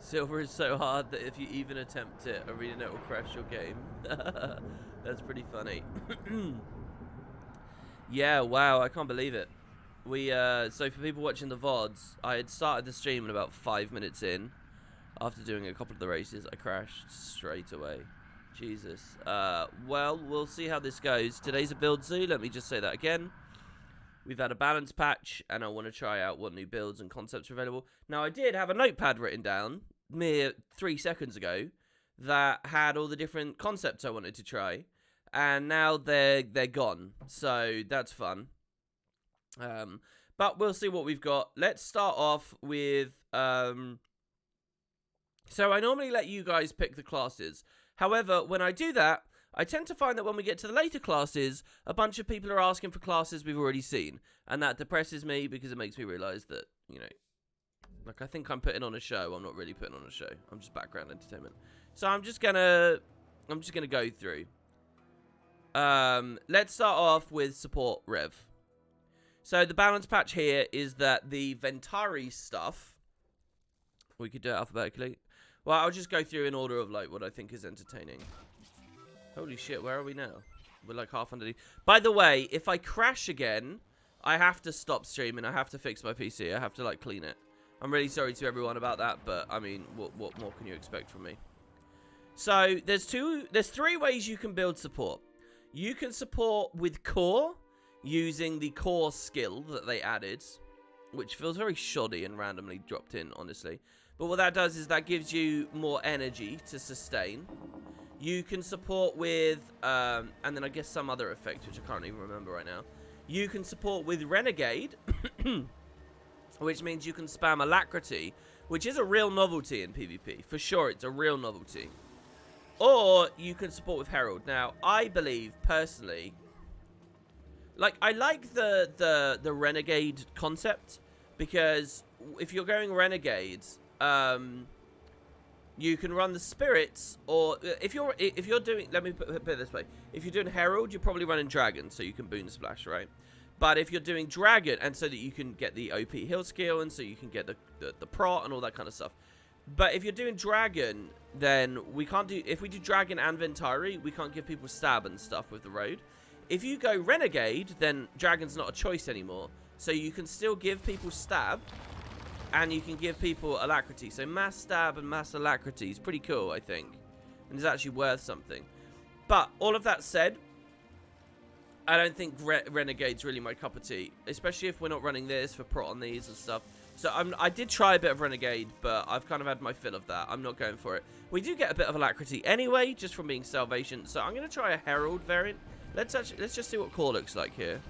Silver is so hard that if you even attempt it, ArenaNet will crash your game. That's pretty funny. Yeah, wow, I can't believe it. So for people watching the VODs, I had started the stream and about 5 minutes in, after doing a couple of the races, I crashed straight away. Jesus. Well, we'll see how this goes. Today's a build zoo, let me just say that again. We've had a balance patch, and I want to try out what new builds and concepts are available. Now, I did have a notepad written down, mere 3 seconds ago, that had all the different concepts I wanted to try. And now they're gone, so that's fun. But we'll see what we've got. Let's start off with... So I normally let you guys pick the classes. However, when I do that, I tend to find that when we get to the later classes, a bunch of people are asking for classes we've already seen. And that depresses me because it makes me realise that, you know, like I think I'm putting on a show. I'm not really putting on a show. I'm just background entertainment. So I'm just gonna go through. Let's start off with support Rev. So the balance patch here is that the Ventari stuff, we could do it alphabetically. Well, I'll just go through in order of like what I think is entertaining. Holy shit, where are we now? We're like half under the... By the way, if I crash again, I have to stop streaming. I have to fix my PC. I have to like clean it. I'm really sorry to everyone about that, but I mean, what more can you expect from me? So there's 3 ways you can build support. You can support with core, using the core skill that they added, which feels very shoddy and randomly dropped in, honestly. But what that does is that gives you more energy to sustain. You can support with, and then I guess some other effect, which I can't even remember right now. You can support with Renegade, which means you can spam Alacrity, which is a real novelty in PvP. For sure, it's a real novelty. Or you can support with Herald. Now, I believe, personally, like, I like the Renegade concept, because if you're going Renegades, you can run the Spirits, or if you're doing, let me put it this way, if you're doing Herald, you're probably running Dragon, so you can Boon Splash, right? But if you're doing Dragon, and so that you can get the OP heal skill, and so you can get the prot and all that kind of stuff. But if you're doing Dragon, then we can't do... If we do Dragon and Ventari, we can't give people stab and stuff with the road. If you go Renegade, then Dragon's not a choice anymore. So you can still give people stab, and you can give people Alacrity. So mass stab and mass Alacrity is pretty cool, I think. And it's actually worth something. But all of that said, I don't think Renegade's really my cup of tea. Especially if we're not running this for prot on these and stuff. So I did try a bit of Renegade, but I've kind of had my fill of that. I'm not going for it. We do get a bit of Alacrity anyway, just from being Salvation. So I'm going to try a Herald variant. Let's just see what core looks like here.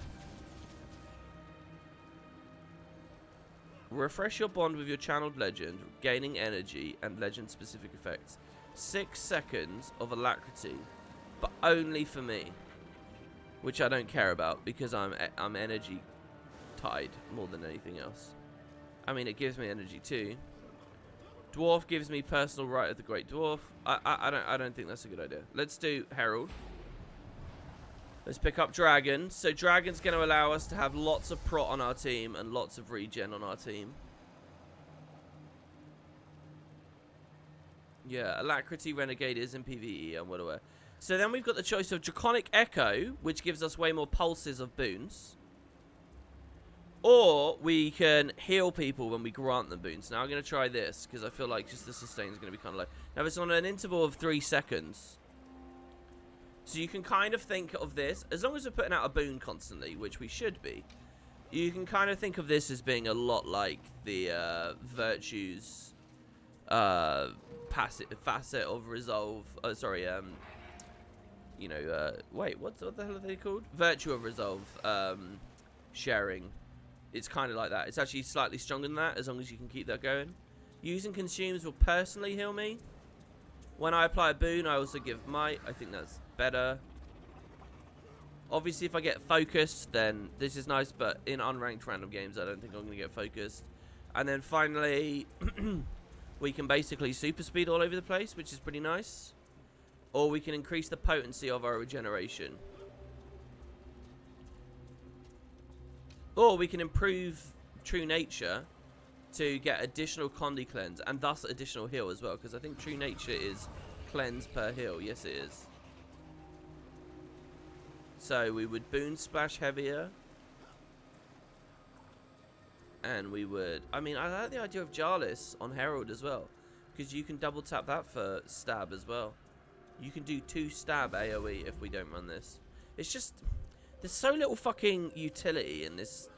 Refresh your bond with your channeled legend, gaining energy and legend-specific effects. 6 seconds of Alacrity, but only for me, which I don't care about because I'm energy tied more than anything else. I mean, it gives me energy too. Dwarf gives me personal right of the Great Dwarf. I don't think that's a good idea. Let's do Herald. Let's pick up Dragon. So Dragon's going to allow us to have lots of prot on our team and lots of regen on our team. Yeah, Alacrity Renegade is in PvE, I'm well aware. So then we've got the choice of Draconic Echo, which gives us way more pulses of boons. Or we can heal people when we grant them boons. Now I'm going to try this, because I feel like just the sustain is going to be kind of low. Now it's on an interval of 3 seconds. So you can kind of think of this, as long as we're putting out a boon constantly, which we should be, you can kind of think of this as being a lot like the Virtue's facet of Resolve. You know, wait, what the hell are they called? Virtue of Resolve sharing. It's kind of like that. It's actually slightly stronger than that, as long as you can keep that going. Using consumes will personally heal me. When I apply a boon, I also give might. I think that's better. Obviously, if I get focused, then this is nice, but in unranked random games, I don't think I'm going to get focused. And then finally, we can basically super speed all over the place, which is pretty nice. Or we can increase the potency of our regeneration. Or we can improve True Nature to get additional Condi cleanse and thus additional heal as well, because I think True Nature is cleanse per heal. Yes, it is. So we would Boon Splash heavier. And we would... I mean, I like the idea of Jarlis on Herald as well, because you can double tap that for stab as well. You can do 2 stab AoE if we don't run this. It's just... there's so little fucking utility in this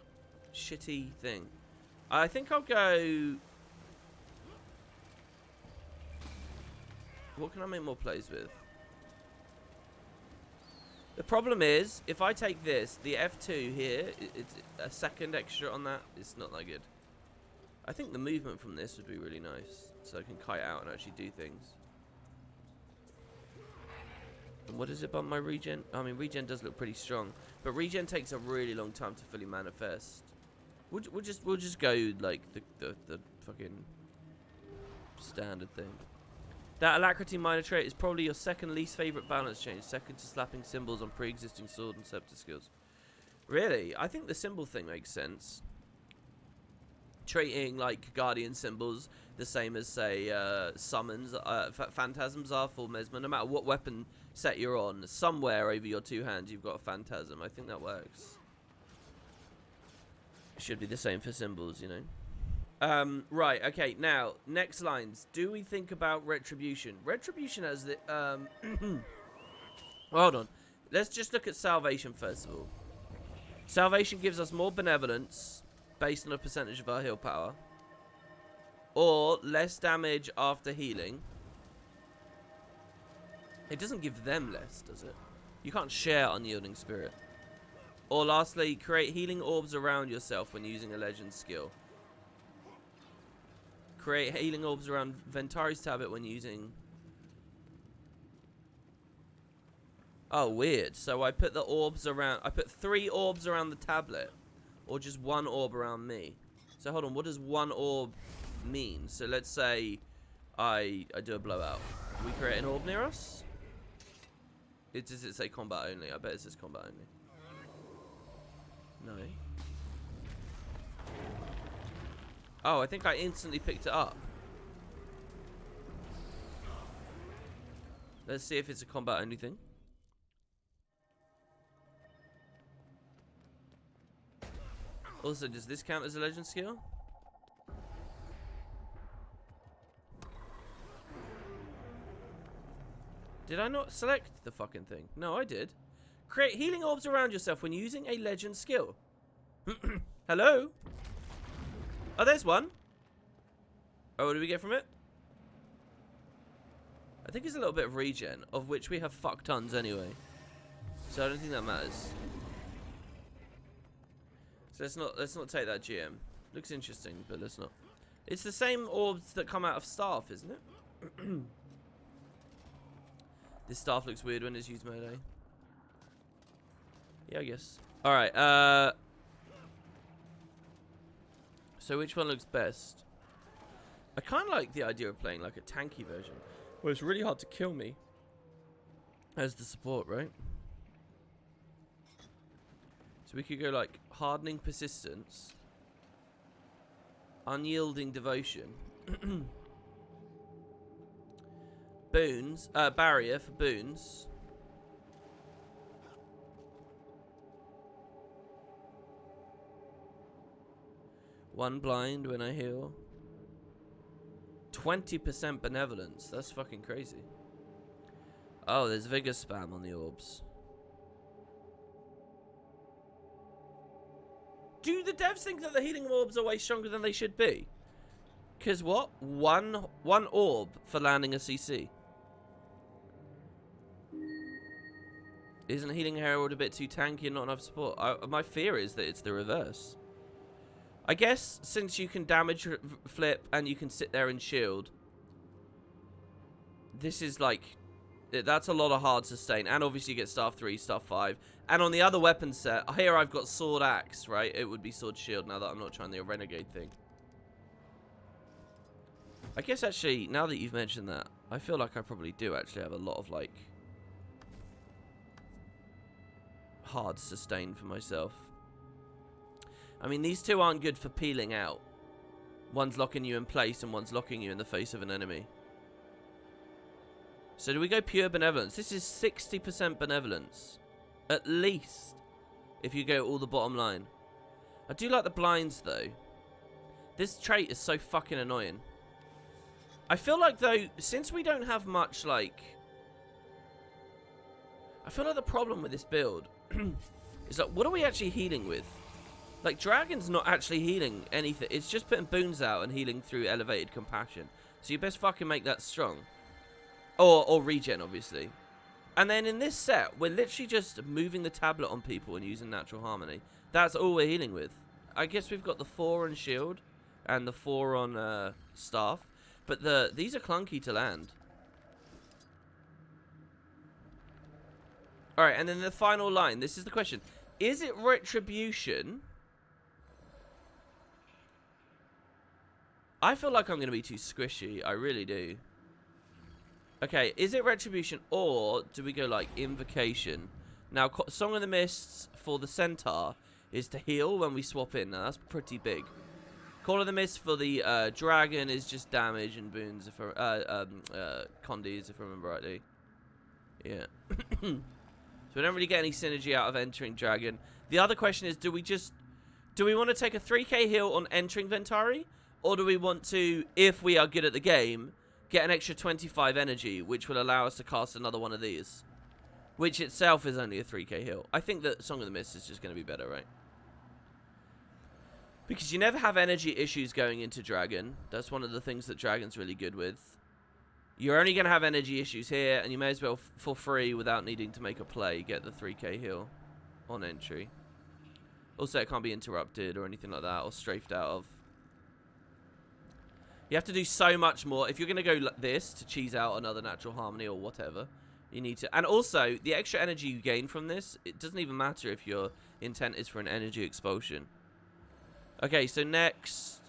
shitty thing. I think I'll go... what can I make more plays with? The problem is, if I take this, the F2 here, it's a second extra on that. It's not that good. I think the movement from this would be really nice, so I can kite out and actually do things. And what does it bump my regen? I mean, regen does look pretty strong, but regen takes a really long time to fully manifest. We'll just go like the fucking standard thing. That Alacrity minor trait is probably your second least favorite balance change, second to slapping symbols on pre-existing sword and scepter skills. Really? I think the symbol thing makes sense. Treating like guardian symbols the same as say summons, phantasms are for Mesmer. No matter what weapon set you're on, somewhere over your 2 hands you've got a phantasm. I think that works. Should be the same for symbols, you know. Right, okay, now, next lines. Do we think about Retribution? Retribution has the, hold on. Let's just look at Salvation first of all. Salvation gives us more benevolence based on a percentage of our heal power. Or less damage after healing. It doesn't give them less, does it? You can't share Unyielding Spirit. Or lastly, create healing orbs around yourself when using a legend skill. Create healing orbs around Ventari's tablet when using... oh, weird. So I put the orbs around... I put 3 orbs around the tablet. Or just 1 orb around me. So hold on, what does 1 orb mean? So let's say I do a blowout. We create an orb near us? Does it say combat only? I bet it says combat only. No. Oh, I think I instantly picked it up. Let's see if it's a combat only thing. Also, does this count as a legend skill? Did I not select the fucking thing? No, I did. Create healing orbs around yourself when using a legend skill. Hello? Oh, there's one. Oh, what do we get from it? I think it's a little bit of regen, of which we have fuck tons anyway. So I don't think that matters. So let's not take that GM. Looks interesting, but let's not. It's the same orbs that come out of staff, isn't it? This staff looks weird when it's used melee. Yeah, I guess. Alright, so which one looks best? I kind of like the idea of playing like a tanky version. Well, it's really hard to kill me as the support, right? So we could go like hardening persistence, unyielding devotion, boons, barrier for boons. One blind when I heal. 20% benevolence. That's fucking crazy. Oh, there's vigor spam on the orbs. Do the devs think that the healing orbs are way stronger than they should be? Because what? One orb for landing a CC. Isn't Healing Herald a bit too tanky and not enough support? My fear is that it's the reverse. I guess since you can damage flip and you can sit there and shield, this is like, that's a lot of hard sustain. And obviously you get staff 3, staff 5. And on the other weapon set, here I've got sword axe, right? It would be sword shield now that I'm not trying the renegade thing. I guess actually, now that you've mentioned that, I feel like I probably do actually have a lot of like hard sustain for myself. I mean, these two aren't good for peeling out. One's locking you in place and one's locking you in the face of an enemy. So do we go pure benevolence? This is 60% benevolence. At least. If you go all the bottom line. I do like the blinds though. This trait is so fucking annoying. I feel like though, since we don't have much like... I feel like the problem with this build is like, what are we actually healing with? Like, Dragon's not actually healing anything. It's just putting boons out and healing through elevated compassion. So you best fucking make that strong. Or regen, obviously. And then in this set, we're literally just moving the tablet on people and using natural harmony. That's all we're healing with. I guess we've got the 4 on shield and the 4 on staff. But these are clunky to land. Alright, and then the final line. This is the question. Is it retribution? I feel like I'm going to be too squishy. I really do. Okay, is it retribution or do we go like invocation? Now, Song of the Mists for the centaur is to heal when we swap in. Now, that's pretty big. Call of the Mist for the dragon is just damage and boons, if condies, if I remember rightly. Yeah. So we don't really get any synergy out of entering dragon. The other question is, do we want to take a 3k heal on entering Ventari? Or do we want to, if we are good at the game, get an extra 25 energy, which will allow us to cast another one of these? Which itself is only a 3k heal. I think that Song of the Mist is just going to be better, right? Because you never have energy issues going into Dragon. That's one of the things that Dragon's really good with. You're only going to have energy issues here, and you may as well, for free, without needing to make a play, get the 3k heal on entry. Also, it can't be interrupted or anything like that, or strafed out of. You have to do so much more. If you're going to go like this to cheese out another natural harmony or whatever, you need to. And also, the extra energy you gain from this, it doesn't even matter if your intent is for an energy expulsion. Okay, so next,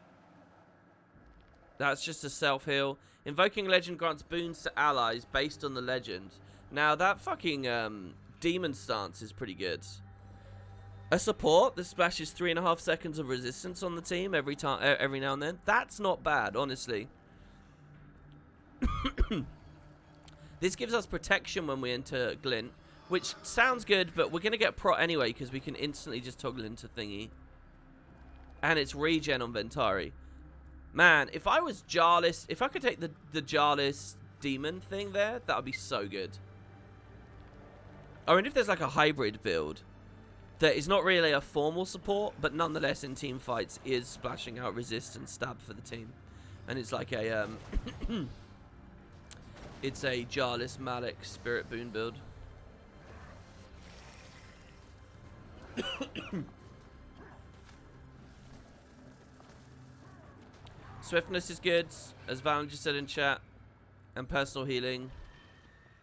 that's just a self-heal. Invoking Legend grants boons to allies based on the legend. Now, that fucking demon stance is pretty good. A support that splashes 3.5 seconds of resistance on the team every now and then. That's not bad, honestly. This gives us protection when we enter Glint, which sounds good, but we're going to get prot anyway because we can instantly just toggle into thingy. And it's regen on Ventari. Man, if I was Jarlis, if I could take the Jarlis demon thing there, that would be so good. I mean, if there's like a hybrid build that is not really a formal support, but nonetheless in team fights is splashing out resist and stab for the team. And it's like a, it's a Jarlis Malik Spirit Boon build. Swiftness is good, as Valen just said in chat, and personal healing.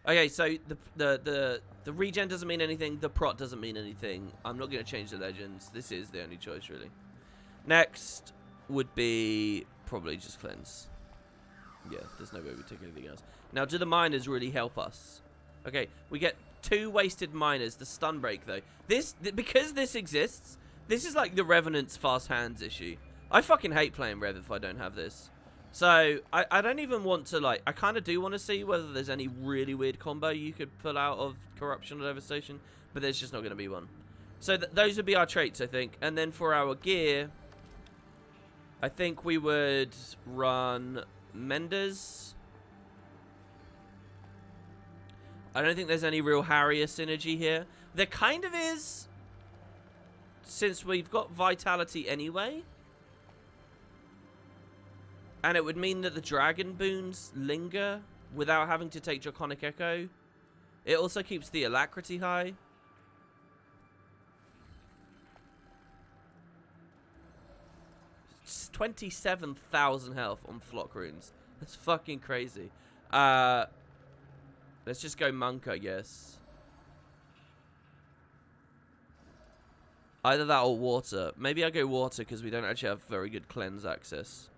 Okay, so the regen doesn't mean anything, the prot doesn't mean anything. I'm not going to change the legends. This is the only choice, really. Next would be probably just cleanse. Yeah, there's no way we take anything else. Now, do the miners really help us? Okay, we get 2 wasted miners. The stun break, though. Because this exists, this is like the Revenant's fast hands issue. I fucking hate playing Rev if I don't have this. So, I don't even want to, like... I kind of do want to see whether there's any really weird combo you could pull out of Corruption or Devastation, but there's just not going to be one. So, those would be our traits, I think. And then for our gear, I think we would run Menders. I don't think there's any real Harrier synergy here. There kind of is, since we've got Vitality anyway. And it would mean that the Dragon boons linger without having to take Draconic Echo. It also keeps the Alacrity high. It's 27,000 health on Flock Runes. That's fucking crazy. Let's just go Monk, I guess. Either that or Water. Maybe I go Water because we don't actually have very good cleanse access.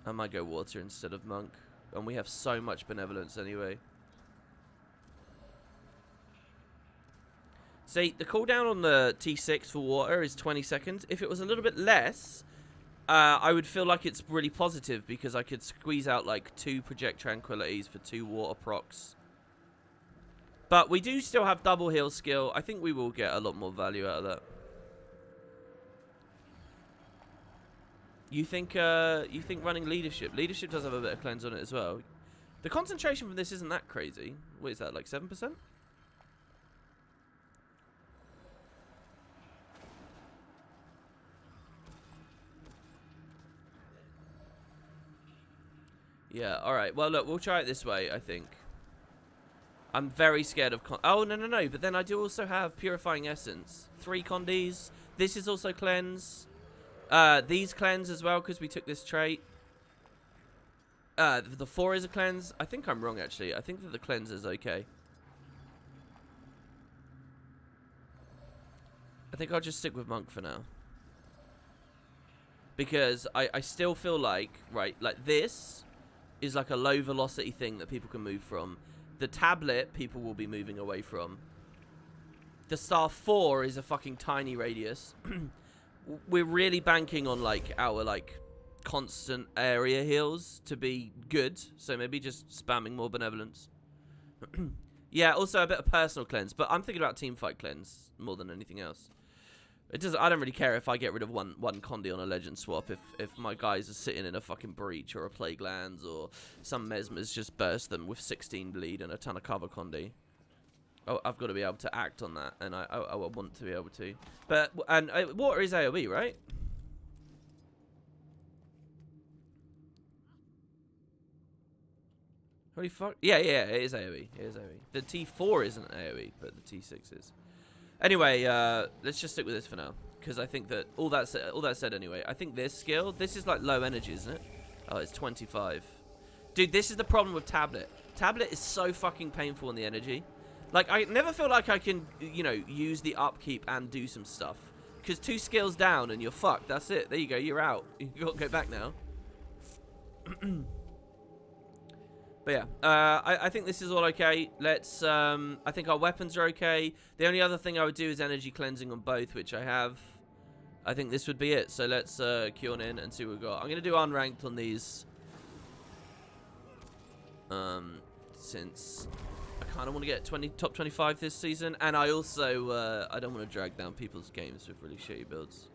I might go Water instead of Monk. And we have so much Benevolence anyway. See, the cooldown on the T6 for water is 20 seconds. If it was a little bit less, I would feel like it's really positive because I could squeeze out like 2 Project Tranquilities for 2 water procs. But we do still have double heal skill. I think we will get a lot more value out of that. You think running leadership? Leadership does have a bit of cleanse on it as well. The concentration from this isn't that crazy. What is that, like 7%? Yeah, alright. Well, look, we'll try it this way, I think. I'm very scared of oh, no. But then I do also have Purifying Essence. 3 Condis. This is also cleanse. These cleanse as well, because we took this trait. The 4 is a cleanse. I think I'm wrong, actually. I think that the cleanse is okay. I think I'll just stick with Monk for now. Because I still feel like, right, like this is like a low velocity thing that people can move from. The tablet, people will be moving away from. The star 4 is a fucking tiny radius. We're really banking on like our like constant area heals to be good. So maybe just spamming more benevolence. Yeah, also a bit of personal cleanse. But I'm thinking about team fight cleanse more than anything else. It doesn't. I don't really care if I get rid of one Condi on a legend swap. If my guys are sitting in a fucking breach or a plague lands or some mesmers just burst them with 16 bleed and a ton of cover Condi. Oh, I've got to be able to act on that, and I want to be able to. But and water is AOE, right? Holy fuck! Yeah, it is AOE. It is AOE. The T4 isn't AOE, but the T6 is. Anyway, let's just stick with this for now, because I think that all that said anyway, I think this skill, this is like low energy, isn't it? Oh, it's 25. Dude, this is the problem with tablet. Tablet is so fucking painful in the energy. Like, I never feel like I can, you know, use the upkeep and do some stuff, because 2 skills down and you're fucked. That's it. There you go. You're out. You can't go back now. But yeah, I think this is all okay. Let's, I think our weapons are okay. The only other thing I would do is energy cleansing on both, which I have. I think this would be it. So let's queue on in and see what we've got. I'm going to do unranked on these. Since I kind of want to get top 25 this season. And I also, I don't want to drag down people's games with really shitty builds.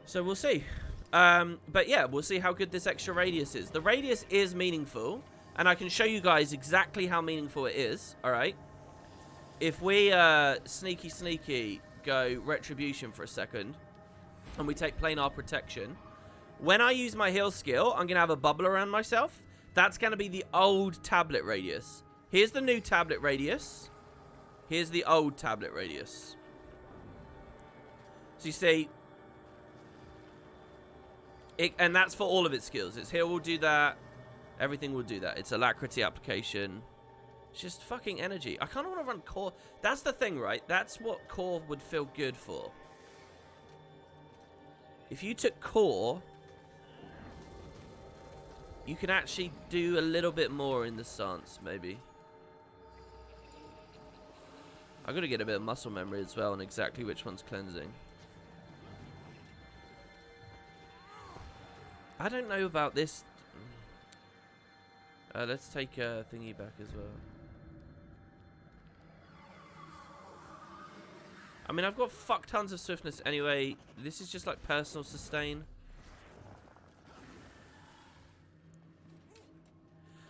So we'll see. But yeah, we'll see how good this extra radius is. The radius is meaningful, and I can show you guys exactly how meaningful it is, alright? If we, sneaky go Retribution for a second, and we take Planar Protection, when I use my heal skill, I'm going to have a bubble around myself. That's going to be the old tablet radius. Here's the new tablet radius. Here's the old tablet radius. So you see... and that's for all of its skills. Its heal will do that. Everything will do that. It's alacrity application. It's just fucking energy. I kind of want to run core. That's the thing, right? That's what core would feel good for. If you took core, you can actually do a little bit more in the stance, maybe. I've got to get a bit of muscle memory as well on exactly which one's cleansing. I don't know about this. Let's take thingy back as well. I mean, I've got fuck tons of swiftness anyway. This is just like personal sustain.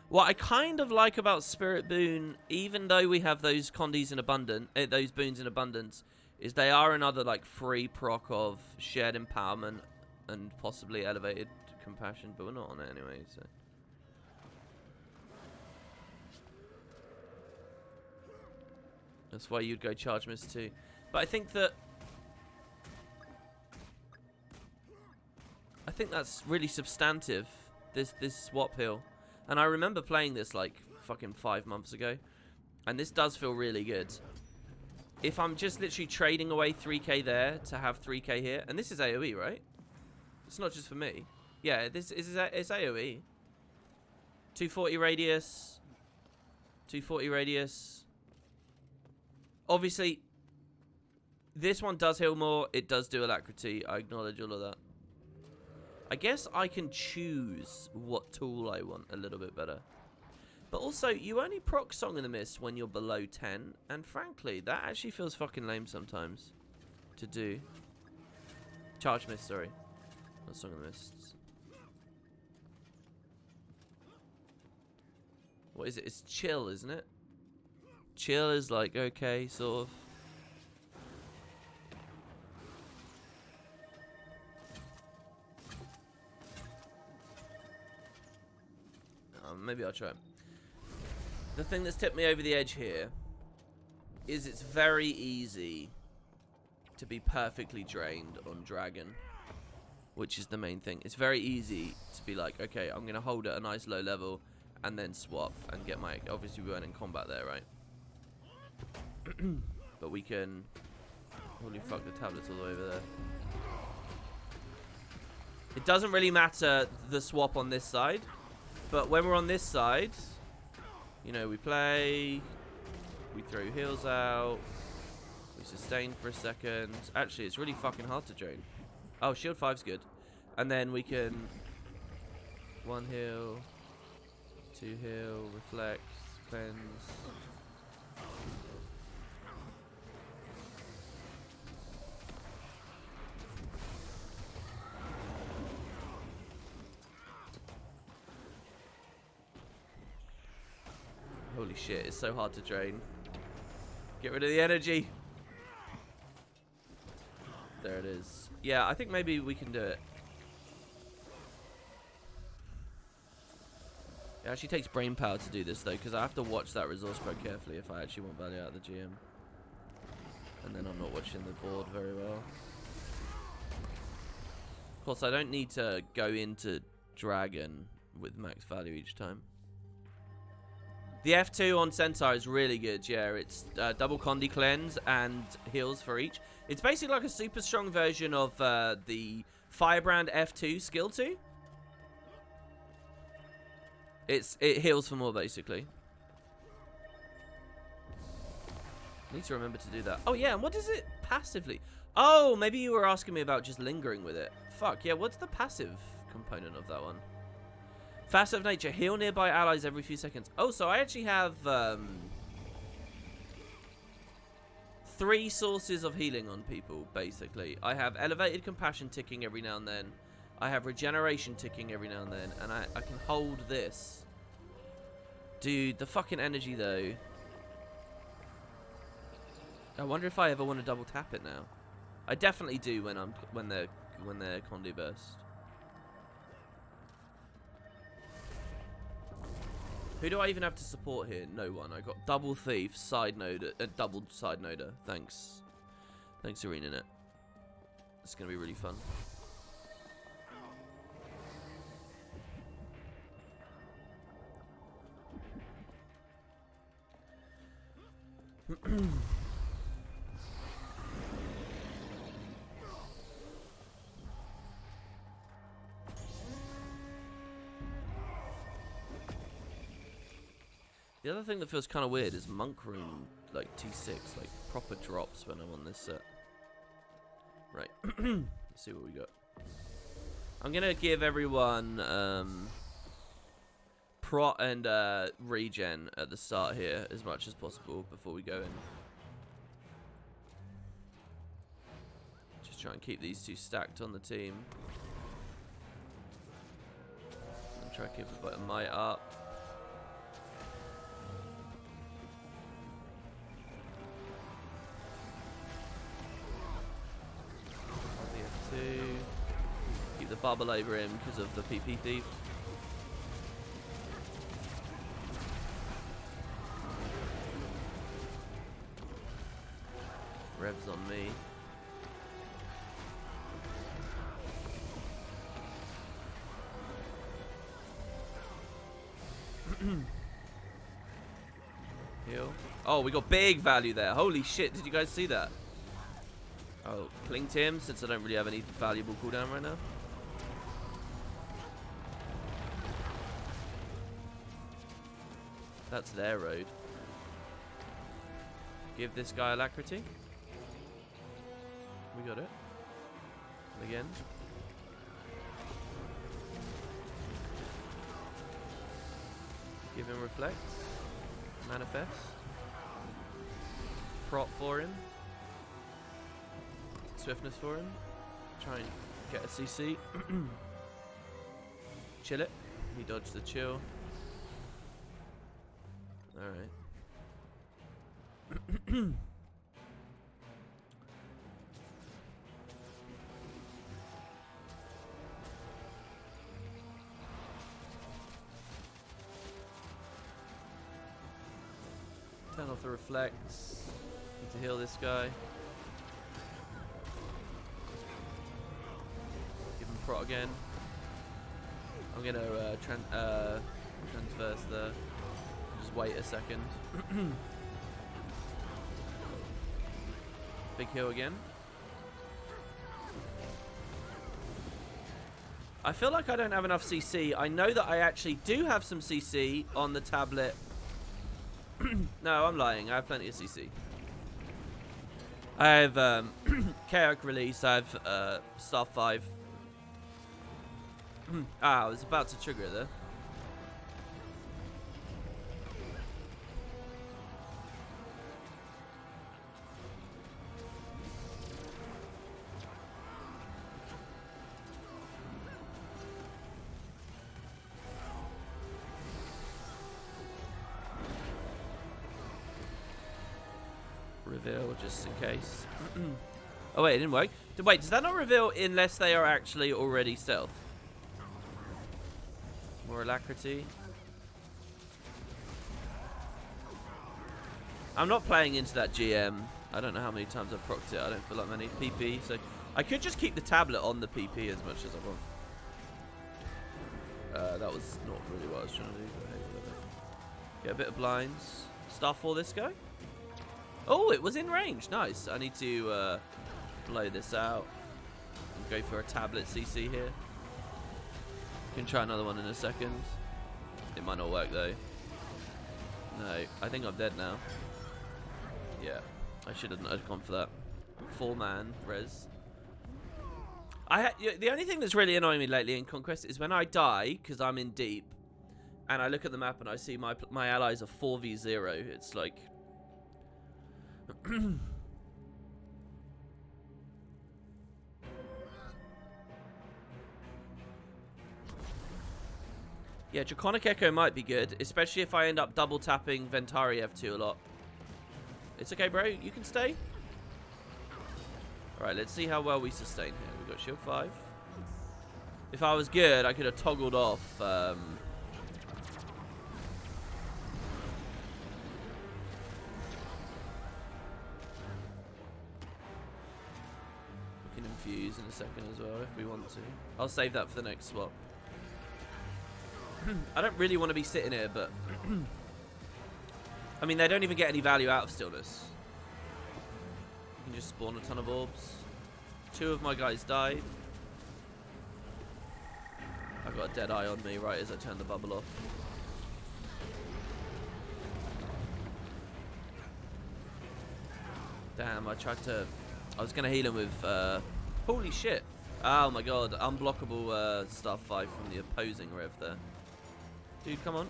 What I kind of like about Spirit Boon, even though we have those condis in abundance, those boons in abundance, is they are another like free proc of shared empowerment and possibly elevated compassion, but we're not on it anyway, so. That's why you'd go charge miss too. But I think that's really substantive, this swap heal. And I remember playing this like fucking 5 months ago, and this does feel really good. If I'm just literally trading away 3k there to have 3k here, and this is AoE, right? It's not just for me. Yeah, this is it's AoE. 240 radius. 240 radius. Obviously, This one does heal more. It does do alacrity. I acknowledge all of that. I guess I can choose what tool I want a little bit better. But also, you only proc Song in the Mist when you're below 10. And frankly, that actually feels fucking lame sometimes to do. Charge Mist, sorry. Not Song in the Mists. What is it? It's chill, isn't it? Chill is like, okay, sort of. Maybe I'll try it. The thing that's tipped me over the edge here is it's very easy to be perfectly drained on Dragon, which is the main thing. It's very easy to be like, okay, I'm going to hold at a nice low level and then swap and get my... Obviously, we weren't in combat there, right? But we can... Holy fuck, the tablet's all the way over there. It doesn't really matter the swap on this side. But when we're on this side, you know, we play, we throw heals out, we sustain for a second. Actually, it's really fucking hard to drain. Oh, shield 5's good. And then we can 1 heal, 2 heal, reflect, cleanse. Holy shit, it's so hard to drain. Get rid of the energy. There it is. Yeah, I think maybe we can do it. It actually takes brain power to do this though, because I have to watch that resource quite carefully if I actually want value out of the GM. And then I'm not watching the board very well. Of course, I don't need to go into Dragon with max value each time. The F2 on Centaur is really good, yeah. It's double Condi cleanse and heals for each. It's basically like a super strong version of the Firebrand F2 skill 2. It heals for more, basically. Need to remember to do that. Oh, yeah, and what is it passively? Oh, maybe you were asking me about just lingering with it. Fuck, yeah, what's the passive component of that one? Facet of Nature, heal nearby allies every few seconds. Oh, so I actually have 3 sources of healing on people, basically. I have Elevated Compassion ticking every now and then. I have Regeneration ticking every now and then. And I can hold this. Dude, the fucking energy, though. I wonder if I ever want to double tap it now. I definitely do when they're Condi burst. Who do I even have to support here? No one. I got double thief, side noder, double side noder. Thanks. Thanks, ArenaNet. It's gonna be really fun. The other thing that feels kind of weird is Monk Rune, like T6, like proper drops when I'm on this set. Right, let's see what we got. I'm gonna give everyone prot and regen at the start here as much as possible before we go in. Just try and keep these 2 stacked on the team. And try to keep a bit of might up. Keep the bubble over him because of the PP thief. Revs on me. Heal. Oh, we got big value there. Holy shit, did you guys see that? Oh, cling to him since I don't really have any valuable cooldown right now. That's their road. Give this guy alacrity. We got it. And again. Give him reflect. Manifest. Prop for him. Swiftness for him. Try and get a CC. Chill it. He dodged the chill. Alright. Turn off the reflects. Need to heal this guy. Give him prot again. I'm gonna transverse there. Just wait a second. Big heal again. I feel like I don't have enough CC. I know that I actually do have some CC on the tablet. No, I'm lying. I have plenty of CC. I have Chaos Release. I have Star 5. I was about to trigger it there. Reveal just in case. Oh wait, it didn't work. Wait, does that not reveal unless they are actually already stealth? More alacrity. I'm not playing into that GM. I don't know how many times I've procced it. I don't feel like many PP. So I could just keep the tablet on the PP as much as I want. That was not really what I was trying to do. But hey, whatever. Get a bit of blinds. Star for this guy. Oh, it was in range. Nice. I need to blow this out. And go for a tablet CC here. Can try another one in a second. It might not work though. No, I think I'm dead now. Yeah, I should have gone for that. 4-man res. The only thing that's really annoying me lately in Conquest is when I die because I'm in deep, and I look at the map and I see my allies are 4v0. It's like. Yeah, Draconic Echo might be good, especially if I end up double tapping Ventari F2 a lot. It's okay, bro. You can stay. Alright, let's see how well we sustain here. We've got shield 5. If I was good, I could have toggled off. We can infuse in a second as well if we want to. I'll save that for the next swap. I don't really want to be sitting here, but I mean, they don't even get any value out of stillness. You can just spawn a ton of orbs. 2 of my guys died. I've got a dead eye on me right as I turn the bubble off. Damn, I was going to heal him with, holy shit. Oh my god, unblockable Star 5 from the opposing rev there. Dude, come on.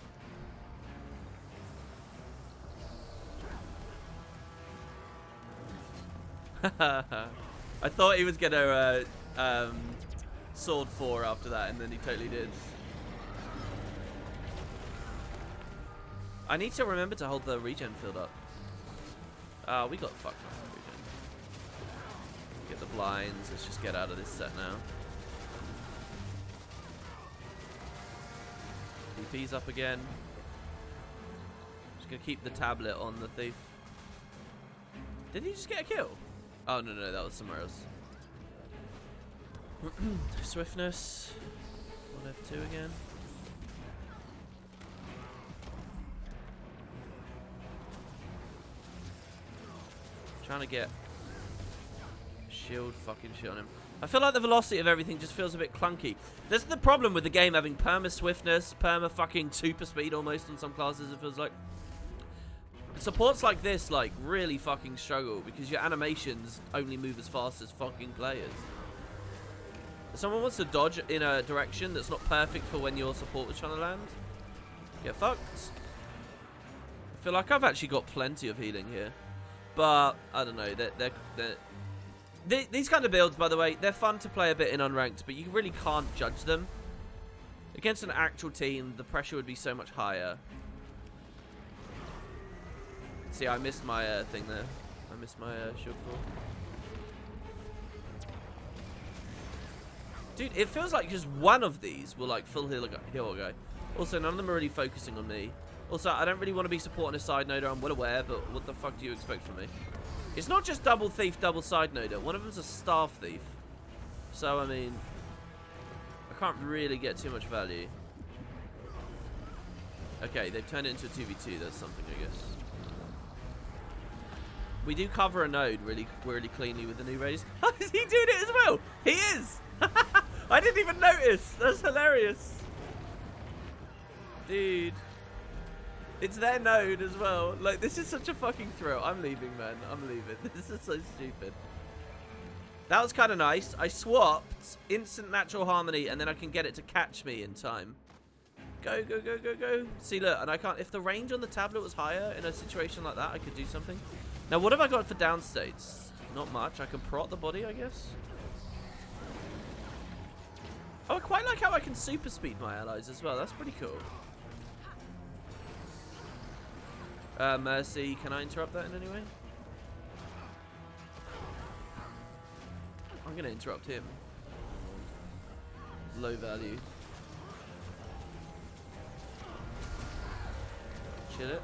I thought he was gonna sword 4 after that, and then he totally did. I need to remember to hold the regen field up. We got fucked up regen. Get the blinds. Let's just get out of this set now. DP's up again. Just gonna keep the tablet on the thief. Did he just get a kill? Oh no, that was somewhere else. Swiftness. On F2 again. Trying to get fucking shit on him. I feel like the velocity of everything just feels a bit clunky. This is the problem with the game having perma swiftness, perma fucking super speed almost on some classes, it feels like. Supports like this, like, really fucking struggle because your animations only move as fast as fucking players. If someone wants to dodge in a direction that's not perfect for when your support was trying to land, get fucked. I feel like I've actually got plenty of healing here. But, I don't know, these kind of builds, by the way, they're fun to play a bit in unranked, but you really can't judge them. Against an actual team, the pressure would be so much higher. See, I missed my thing there. I missed my shield fall. Dude, it feels like just one of these will, like, full heal a guy. Also, none of them are really focusing on me. Also, I don't really want to be supporting a side noder, I'm well aware, but what the fuck do you expect from me? It's not just double thief, double side noder. One of them's a staff thief. So, I mean, I can't really get too much value. Okay, they've turned it into a 2v2. That's something, I guess. We do cover a node really cleanly with the new raise. Is he doing it as well? He is! I didn't even notice. That's hilarious. Dude. It's their node as well. Like, this is such a fucking thrill. I'm leaving, man. I'm leaving. This is so stupid. That was kind of nice. I swapped instant natural harmony, and then I can get it to catch me in time. Go, go, go, go, go. See, look, and I can't... If the range on the tablet was higher in a situation like that, I could do something. Now, what have I got for down states? Not much. I can prot the body, I guess. Oh, I quite like how I can super speed my allies as well. That's pretty cool. Mercy, can I interrupt that in any way? I'm going to interrupt him. Low value. Chill it.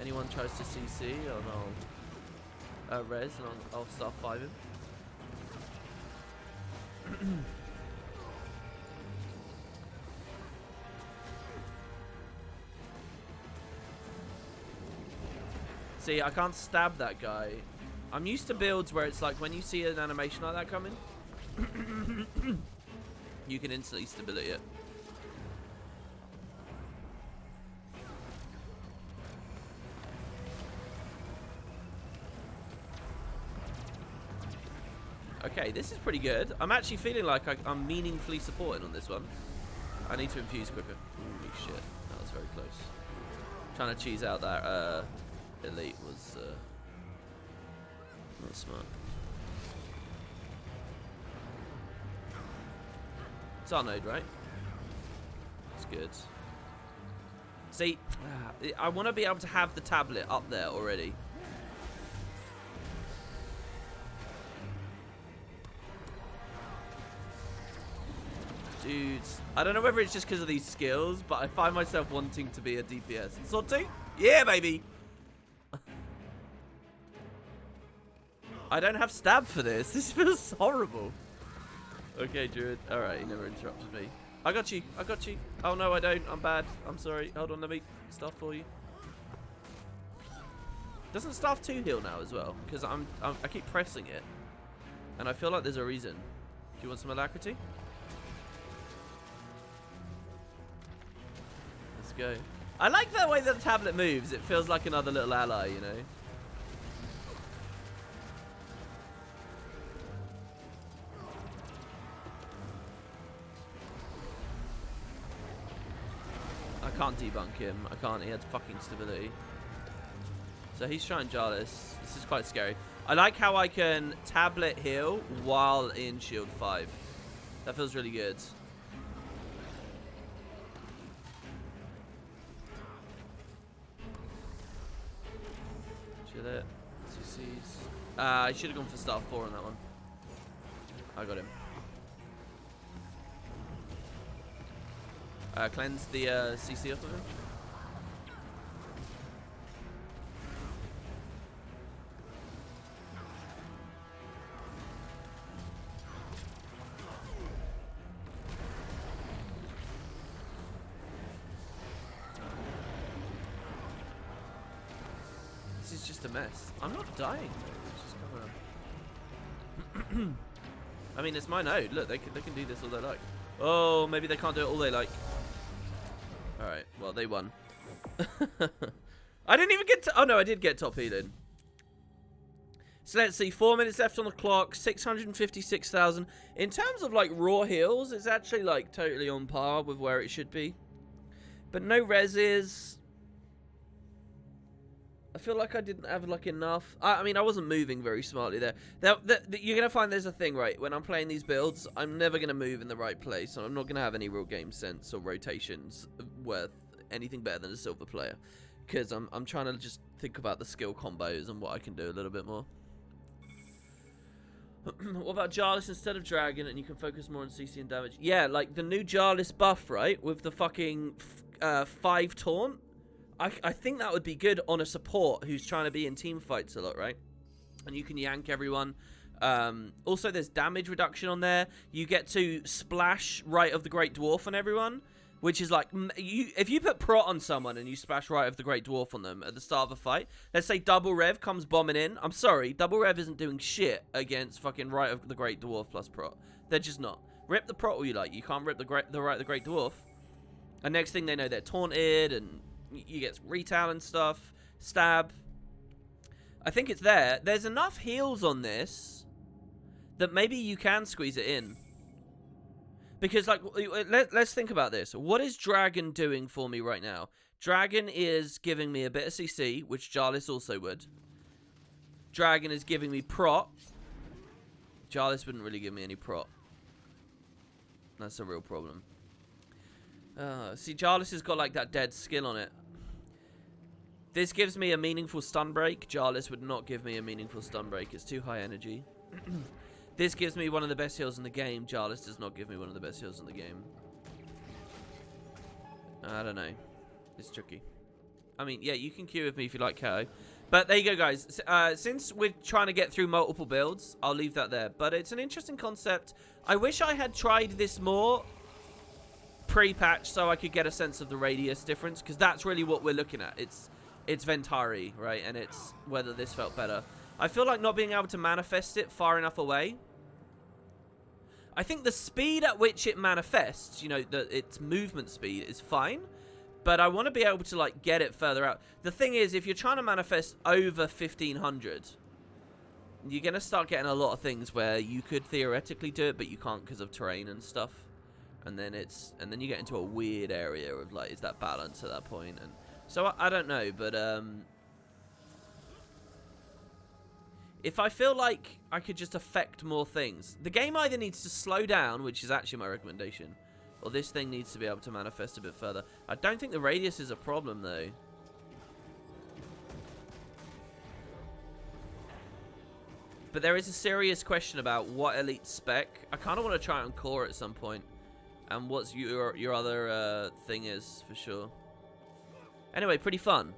Anyone tries to CC, and I'll res, and I'll start 5 him. See, I can't stab that guy. I'm used to builds where it's like when you see an animation like that coming, you can instantly stability it. Okay, this is pretty good. I'm actually feeling like I'm meaningfully supporting on this one. I need to infuse quicker. Holy shit, that was very close. Trying to cheese out that elite was not smart. It's our node, right? It's good. See, I want to be able to have the tablet up there already. Dudes, I don't know whether it's just because of these skills, but I find myself wanting to be a DPS. Sword 2? Yeah, baby! I don't have stab for this. This feels horrible. Okay, Druid. Alright, he never interrupted me. I got you. I got you. Oh, no, I don't. I'm bad. I'm sorry. Hold on, let me stuff for you. Doesn't staff 2 heal now as well? Because I keep pressing it. And I feel like there's a reason. Do you want some alacrity? Let's go. I like the way that the tablet moves. It feels like another little ally, you know? I can't debunk him. I can't. He had fucking stability. So he's trying Jarlis. This is quite scary. I like how I can tablet heal while in shield 5. That feels really good. Chill it. CCs. I should have gone for staff 4 on that one. I got him. Cleanse the CC off of him. This is just a mess. I'm not dying though. It's just come I mean, it's my node. Look, they can do this all they like. Oh, maybe they can't do it all they like. Alright, well, they won. I didn't even get to... Oh, no, I did get top healing. So let's see. 4 minutes left on the clock. 656,000. In terms of, like, raw heals, it's actually, like, totally on par with where it should be. But no reses. I feel like I didn't have, like, enough. I mean, I wasn't moving very smartly there. You're going to find there's a thing, right? When I'm playing these builds, I'm never going to move in the right place. So I'm not going to have any real game sense or rotations worth anything better than a silver player. Because I'm trying to just think about the skill combos and what I can do a little bit more. What about Jarlis instead of Dragon, and you can focus more on CC and damage? Yeah, like the new Jarlis buff, right? With the fucking 5 taunt. I think that would be good on a support who's trying to be in team fights a lot, right? And you can yank everyone. Also, there's damage reduction on there. You get to splash Rite of the Great Dwarf on everyone. Which is like, if you put Prot on someone and you splash Rite of the Great Dwarf on them at the start of a fight, let's say Double Rev comes bombing in. I'm sorry, Double Rev isn't doing shit against fucking Rite of the Great Dwarf plus Prot. They're just not. Rip the Prot all you like. You can't rip the Rite of the Great Dwarf. And next thing they know, they're taunted and you get retail and stuff. Stab. I think it's there. There's enough heals on this that maybe you can squeeze it in. Because, like, let's think about this. What is Dragon doing for me right now? Dragon is giving me a bit of CC, which Jarlis also would. Dragon is giving me Prot. Jarlis wouldn't really give me any Prot. That's a real problem. See, Jarlis has got, like, that dead skill on it. This gives me a meaningful stun break. Jarlis would not give me a meaningful stun break. It's too high energy. This gives me one of the best heals in the game. Jarlis does not give me one of the best heals in the game. I don't know. It's tricky. I mean, yeah, you can queue with me if you like, KO. But there you go, guys. Since we're trying to get through multiple builds, I'll leave that there. But it's an interesting concept. I wish I had tried this more pre-patch so I could get a sense of the radius difference. Because that's really what we're looking at. It's Ventari, right? And it's whether this felt better. I feel like not being able to manifest it far enough away. I think the speed at which it manifests, you know, its movement speed is fine. But I want to be able to, like, get it further out. The thing is, if you're trying to manifest over 1500, you're going to start getting a lot of things where you could theoretically do it, but you can't because of terrain and stuff. And then you get into a weird area of, like, is that balance at that point? And so I don't know, but if I feel like I could just affect more things, the game either needs to slow down, which is actually my recommendation, or this thing needs to be able to manifest a bit further. I don't think the radius is a problem, though. But there is a serious question about what elite spec. I kind of want to try it on core at some point, and what's your other thing is, for sure. Anyway, pretty fun.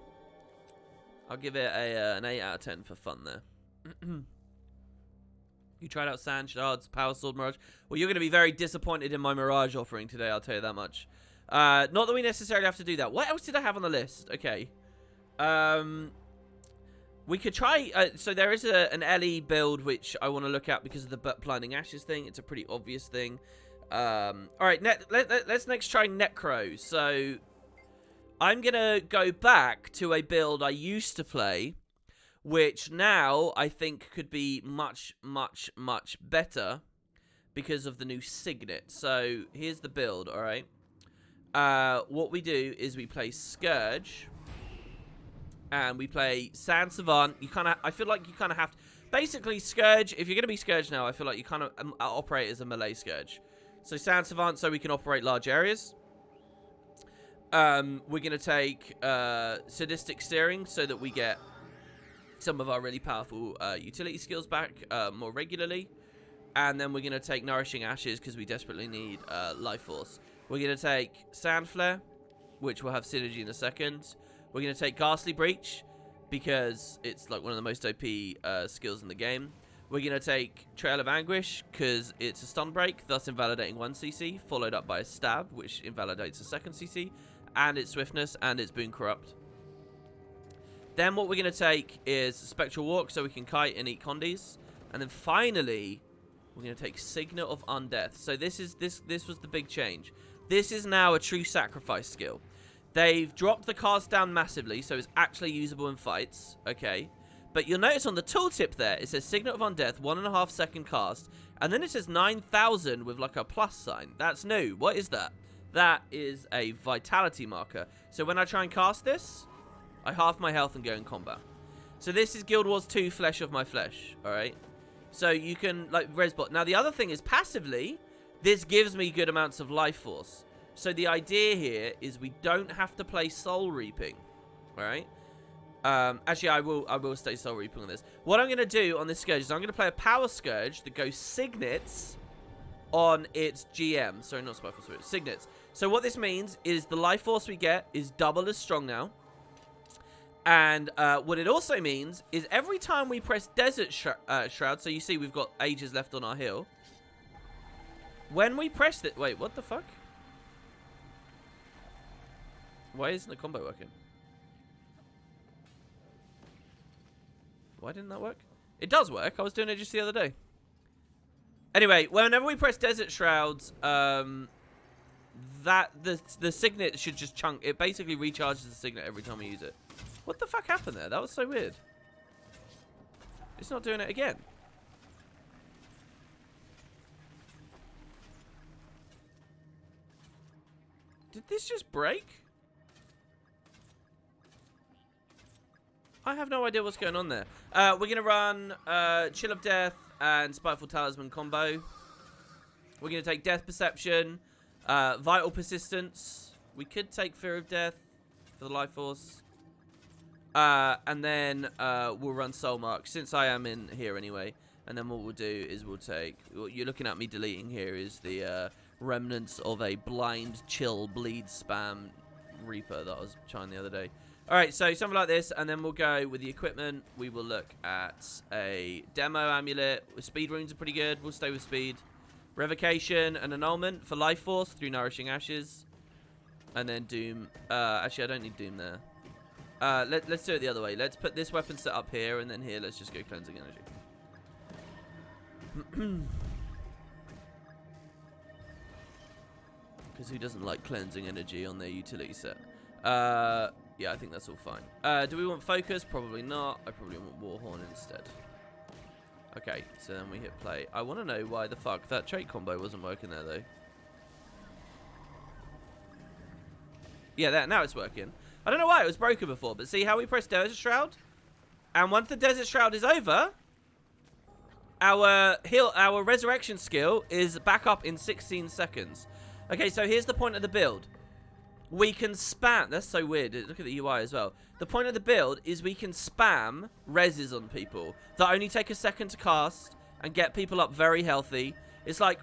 I'll give it an 8 out of 10 for fun there. You tried out Sand Shards, Power Sword, Mirage. Well, you're going to be very disappointed in my Mirage offering today, I'll tell you that much. Not that we necessarily have to do that. What else did I have on the list? Okay. We could try... so there is an LE build which I want to look at because of the Blinding Ashes thing. It's a pretty obvious thing. Alright, let's next try Necro. So I'm going to go back to a build I used to play, which now I think could be much, much, much better because of the new Signet. So here's the build, all right? What we do is we play Scourge, and we play Sand Savant. I feel like you kind of have to... Basically, Scourge, if you're going to be Scourge now, I feel like you kind of operate as a melee Scourge. So Sand Savant, so we can operate large areas. We're going to take Sadistic Steering so that we get some of our really powerful utility skills back more regularly. And then we're going to take Nourishing Ashes because we desperately need Life Force. We're going to take Sand Flare, which will have synergy in a second. We're going to take Ghastly Breach because it's like one of the most OP skills in the game. We're going to take Trail of Anguish because it's a stun break, thus invalidating 1 CC, followed up by a Stab, which invalidates a 2nd CC, and its Swiftness, and its Boon Corrupt. Then what we're going to take is Spectral Walk, so we can kite and eat Condis. And then finally, we're going to take Signet of Undeath. So this was the big change. This is now a true sacrifice skill. They've dropped the cast down massively, so it's actually usable in fights. Okay. But you'll notice on the tooltip there, it says Signet of Undeath, 1.5 second cast. And then it says 9,000 with like a plus sign. That's new. What is that? That is a vitality marker. So when I try and cast this, I half my health and go in combat. So this is Guild Wars 2 Flesh of My Flesh. Alright. So you can, like, resbot. Now the other thing is passively, this gives me good amounts of life force. So the idea here is we don't have to play Soul Reaping. Alright. Actually, I will stay Soul Reaping on this. What I'm going to do on this Scourge is I'm going to play a Power Scourge that goes Signets on its GM. Sorry, not Spiteful Spirit. Signets. So what this means is the life force we get is double as strong now. And what it also means is every time we press Desert Shroud, so you see we've got ages left on our hill. When we press it... Wait, what the fuck? Why isn't the combo working? Why didn't that work? It does work. I was doing it just the other day. Anyway, whenever we press Desert Shrouds, the Signet should just chunk. It basically recharges the Signet every time we use it. What the fuck happened there? That was so weird. It's not doing it again. Did this just break? I have no idea what's going on there. We're going to run Chill of Death and Spiteful Talisman combo. We're going to take Death Perception, Vital Persistence. We could take Fear of Death for the Life Force. And then we'll run Soul Mark, since I am in here anyway. And then what we'll do is we'll take... What you're looking at me deleting here is the remnants of a blind, chill, bleed, spam Reaper that I was trying the other day. Alright, so something like this, and then we'll go with the equipment. We will look at a Demo Amulet. Speed runes are pretty good. We'll stay with speed. Revocation and Annulment for Life Force through Nourishing Ashes. And then Doom. Actually, I don't need Doom there. Let's do it the other way. Let's put this weapon set up here, and then here, let's just go Cleansing Energy. Because who doesn't like Cleansing Energy on their utility set? Yeah, I think that's all fine. Do we want Focus? Probably not. I probably want Warhorn instead. Okay, so then we hit play. I want to know why the fuck that trait combo wasn't working there, though. Yeah, now it's working. I don't know why it was broken before, but see how we press Desert Shroud? And once the Desert Shroud is over, our Resurrection skill is back up in 16 seconds. Okay, so here's the point of the build. We can spam... That's so weird. Look at the UI as well. The point of the build is we can spam reses on people that only take a second to cast and get people up very healthy. It's like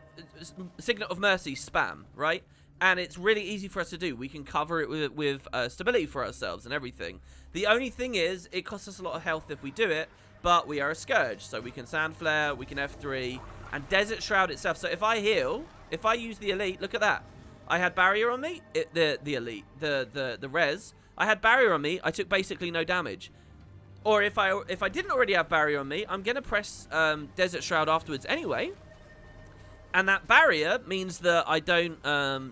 Signet of Mercy spam, right? And it's really easy for us to do. We can cover it with stability for ourselves and everything. The only thing is, it costs us a lot of health if we do it, but we are a Scourge. So we can Sand Flare, we can F3, and Desert Shroud itself. So if I heal, if I use the Elite, look at that. I had Barrier on me, the Elite, the Res. I had Barrier on me, I took basically no damage. Or if I didn't already have Barrier on me, I'm going to press Desert Shroud afterwards anyway. And that barrier means that I don't,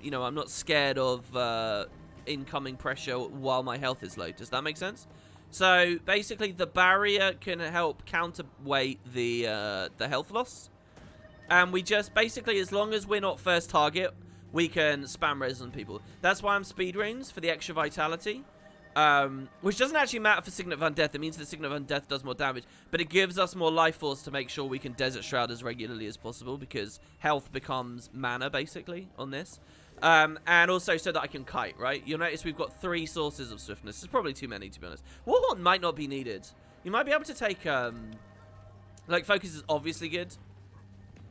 you know, I'm not scared of incoming pressure while my health is low. Does that make sense? So basically, the barrier can help counterweight the health loss. And we just basically, as long as we're not first target, we can spam res on people. That's why I'm speed runes for the extra vitality. Which doesn't actually matter for Signet of Undeath. It means that Signet of Undeath does more damage, but it gives us more life force to make sure we can Desert Shroud as regularly as possible, because health becomes mana basically on this. And also so that I can kite, right? You'll notice we've got 3 sources of swiftness. It's probably too many, to be honest. Warhorn might not be needed. You might be able to take like Focus is obviously good.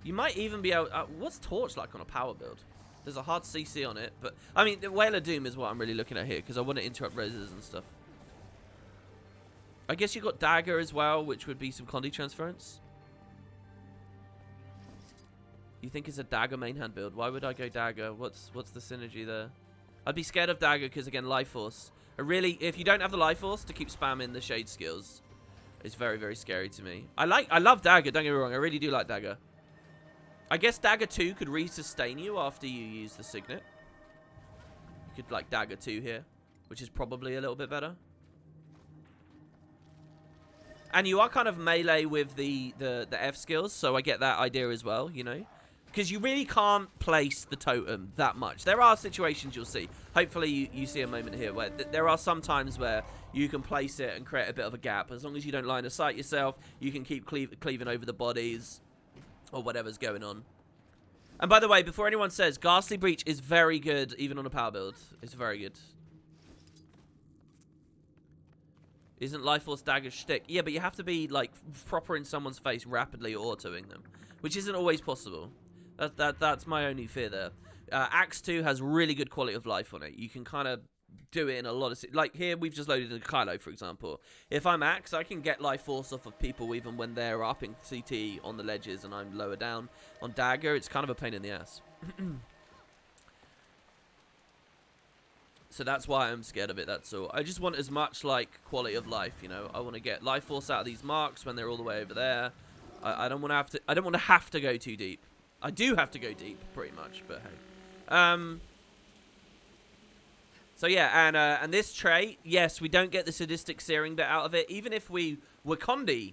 You might even be able what's Torch like on a power build? There's a hard CC on it, but... I mean, the Whale of Doom is what I'm really looking at here, because I want to interrupt reses and stuff. I guess you got Dagger as well, which would be some Condi transference. You think it's a Dagger main hand build? Why would I go Dagger? What's the synergy there? I'd be scared of Dagger, because, again, Life Force. If you don't have the Life Force to keep spamming the Shade skills, it's very, very scary to me. I love Dagger, don't get me wrong. I really do like Dagger. I guess Dagger 2 could re-sustain you after you use the Signet. You could, like, Dagger 2 here. which is probably a little bit better. And you are kind of melee with the F skills, so I get that idea as well, you know? Because you really can't place the totem that much. There are situations you'll see. Hopefully you see a moment here where there are some times where you can place it and create a bit of a gap. As long as you don't line of sight yourself, you can keep cleaving over the bodies or whatever's going on. And by the way, before anyone says, Ghastly Breach is very good even on a power build. It's very good. Isn't Life Force Dagger's shtick? Yeah, but you have to be like proper in someone's face rapidly autoing them, which isn't always possible. That's my only fear there. Axe 2 has really good quality of life on it. You can kind of do it in a lot of... Like here, we've just loaded a Kylo, for example. If I'm Axe, I can get life force off of people even when they're up in CT on the ledges and I'm lower down. On Dagger, it's kind of a pain in the ass. So that's why I'm scared of it, that's all. I just want as much, like, quality of life, you know? I want to get life force out of these marks when they're all the way over there. I don't want to have to... I don't want to have to go too deep. I do have to go deep, pretty much, but hey. So yeah, and this trait, yes, we don't get the sadistic searing bit out of it. Even if we were Condi,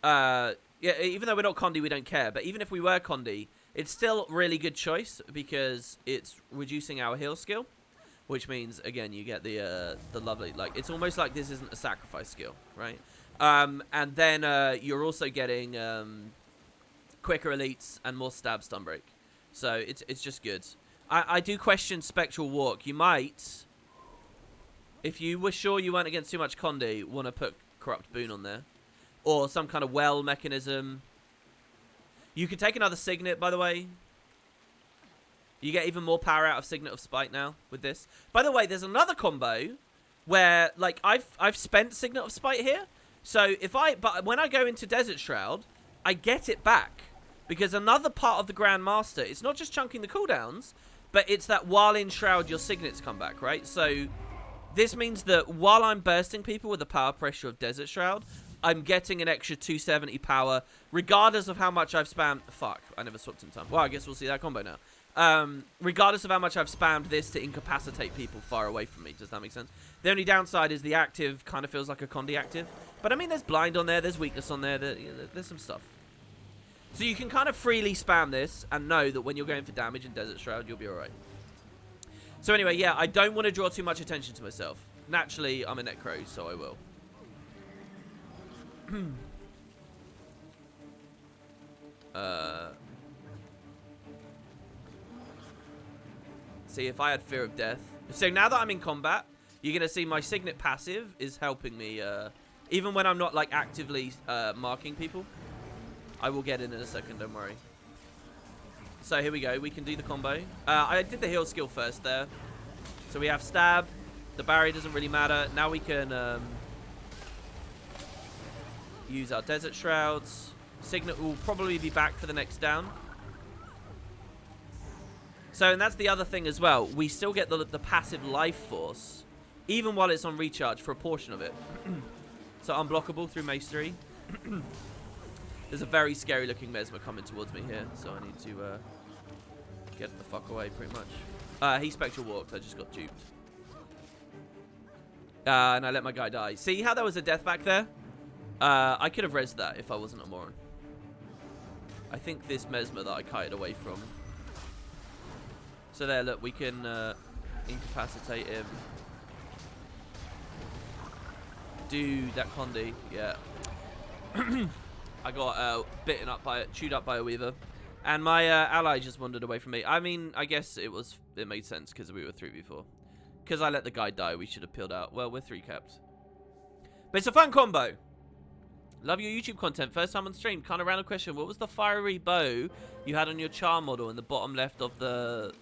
yeah, even though we're not Condi, we don't care. But even if we were Condi, it's still a really good choice because it's reducing our heal skill, which means again you get the lovely, like, it's almost like this isn't a sacrifice skill, right? And then you're also getting quicker elites and more stab stun break, so it's just good. I do question Spectral Walk. You might, if you were sure you weren't against too much Condi, want to put Corrupt Boon on there, or some kind of well mechanism. You could take another Signet, by the way. You get even more power out of Signet of Spite now with this. By the way, there's another combo where, like, I've spent Signet of Spite here, so but when I go into Desert Shroud, I get it back. Because another part of the Grandmaster, it's not just chunking the cooldowns, but it's that while in Shroud, your Signets come back, right? So this means that while I'm bursting people with the power pressure of Desert Shroud, I'm getting an extra 270 power, regardless of how much I've spammed... Fuck, I never swapped in time. Well, I guess we'll see that combo now. Regardless of how much I've spammed this to incapacitate people far away from me. Does that make sense? The only downside is the active kind of feels like a Condi active. But I mean, there's blind on there, there's weakness on there, there's some stuff. So you can kind of freely spam this and know that when you're going for damage in Desert Shroud, you'll be alright. So anyway, yeah, I don't want to draw too much attention to myself. Naturally, I'm a Necro, so I will. See, if I had Fear of Death. So now that I'm in combat, you're going to see my Signet passive is helping me, even when I'm not, like, actively marking people. I will get in a second, don't worry. So here we go. We can do the combo. I did the heal skill first there. So we have stab. The barrier doesn't really matter. Now we can use our Desert Shrouds. Signet will probably be back for the next down. So, and that's the other thing as well. We still get the passive life force, even while it's on recharge for a portion of it. So unblockable through Mace 3. There's a very scary looking Mesmer coming towards me here, so I need to get the fuck away pretty much. He Spectral Walked, I just got duped. And I let my guy die. See how there was a death back there? I could have rezzed that if I wasn't a moron. I think this Mesmer that I kited away from. So there, look, we can incapacitate him. Do that Condi, yeah. I got chewed up by a Weaver. And my ally just wandered away from me. I mean, I guess it made sense because we were 3v4. Because I let the guy die, we should have peeled out. Well, we're 3 capped. But it's a fun combo. Love your YouTube content. First time on stream. Kind of random question. What was the fiery bow you had on your char model in the bottom left of the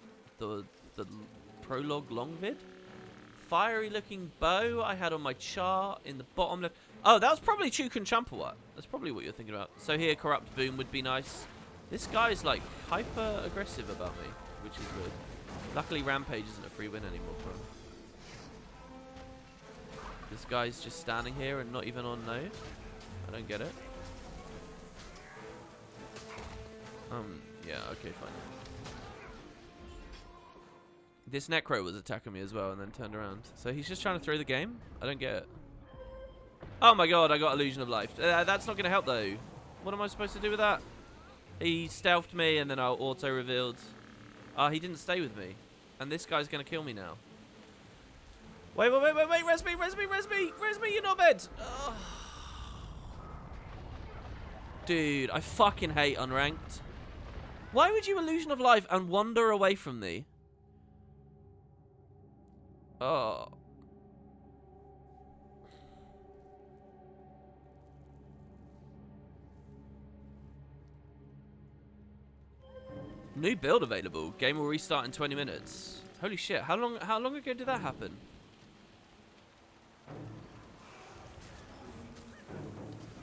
prologue long vid? Fiery looking bow I had on my char in the bottom left. Oh, that was probably Chukun Champawat. That's probably what you're thinking about. So here, Corrupt Boom would be nice. This guy's like hyper aggressive about me, which is weird. Luckily, Rampage isn't a free win anymore for him. This guy's just standing here and not even on node. I don't get it. Yeah, okay, fine. This Necro was attacking me as well and then turned around. So he's just trying to throw the game? I don't get it. Oh my god, I got Illusion of Life. That's not going to help though. What am I supposed to do with that? He stealthed me and then I auto-revealed. He didn't stay with me. And this guy's going to kill me now. Wait, res me, you're not dead. Ugh. Dude, I fucking hate unranked. Why would you Illusion of Life and wander away from me? Oh. New build available. Game will restart in 20 minutes. Holy shit, how long ago did that happen?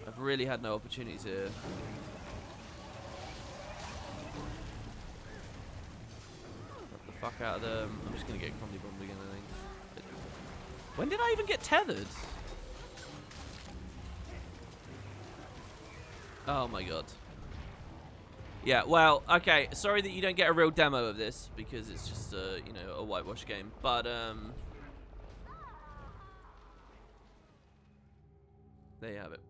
I've really had no opportunities here. Get the fuck out of them. I'm just gonna get comedy bombed again, I think. When did I even get tethered? Oh my god. Yeah, well, okay, sorry that you don't get a real demo of this, because it's just, you know, a whitewash game, but, there you have it.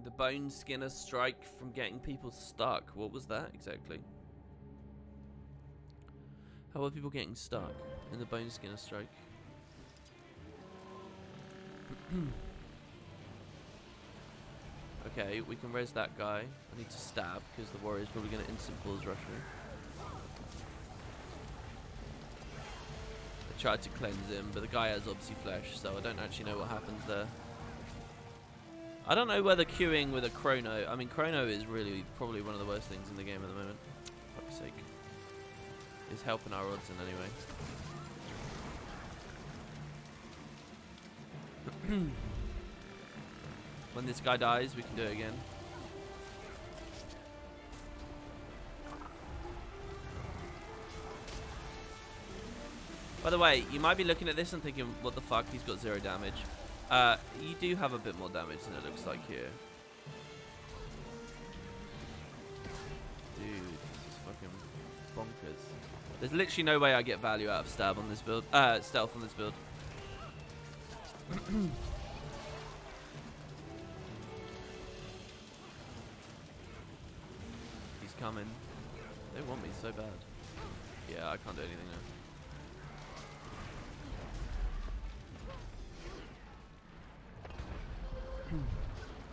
The Bone Skinner strike from getting people stuck. What was that, exactly? How are people getting stuck in the Bone Skinner strike? Okay, we can res that guy. I need to stab because the warrior's probably going to instant pulse rush me. I tried to cleanse him, but the guy has obviously flesh, so I don't actually know what happens there. I don't know whether queuing with a Chrono... I mean, Chrono is really probably one of the worst things in the game at the moment. For fuck's sake. Is helping our odds in any way. When this guy dies, we can do it again. By the way, you might be looking at this and thinking, what the fuck, he's got 0 damage. You do have a bit more damage than it looks like here. Dude, this is fucking bonkers. There's literally no way I get value out of stab on this build. Stealth on this build. He's coming. They want me so bad. Yeah, I can't do anything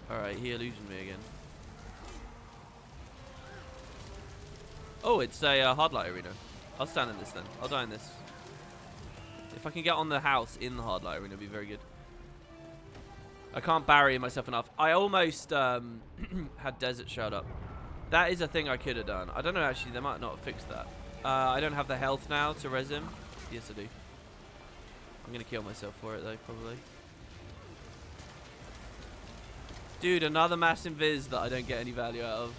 now. Alright, he illusioned me again. Oh, it's a hard light arena. I'll stand in this then. I'll die in this. If I can get on the house in the hard light arena, it'd be very good. I can't barrier myself enough. I almost had Desert Shroud up. That is a thing I could have done. I don't know, actually, they might not have fixed that. I don't have the health now to res him. Yes, I do. I'm going to kill myself for it, though, probably. Dude, another mass invis that I don't get any value out of.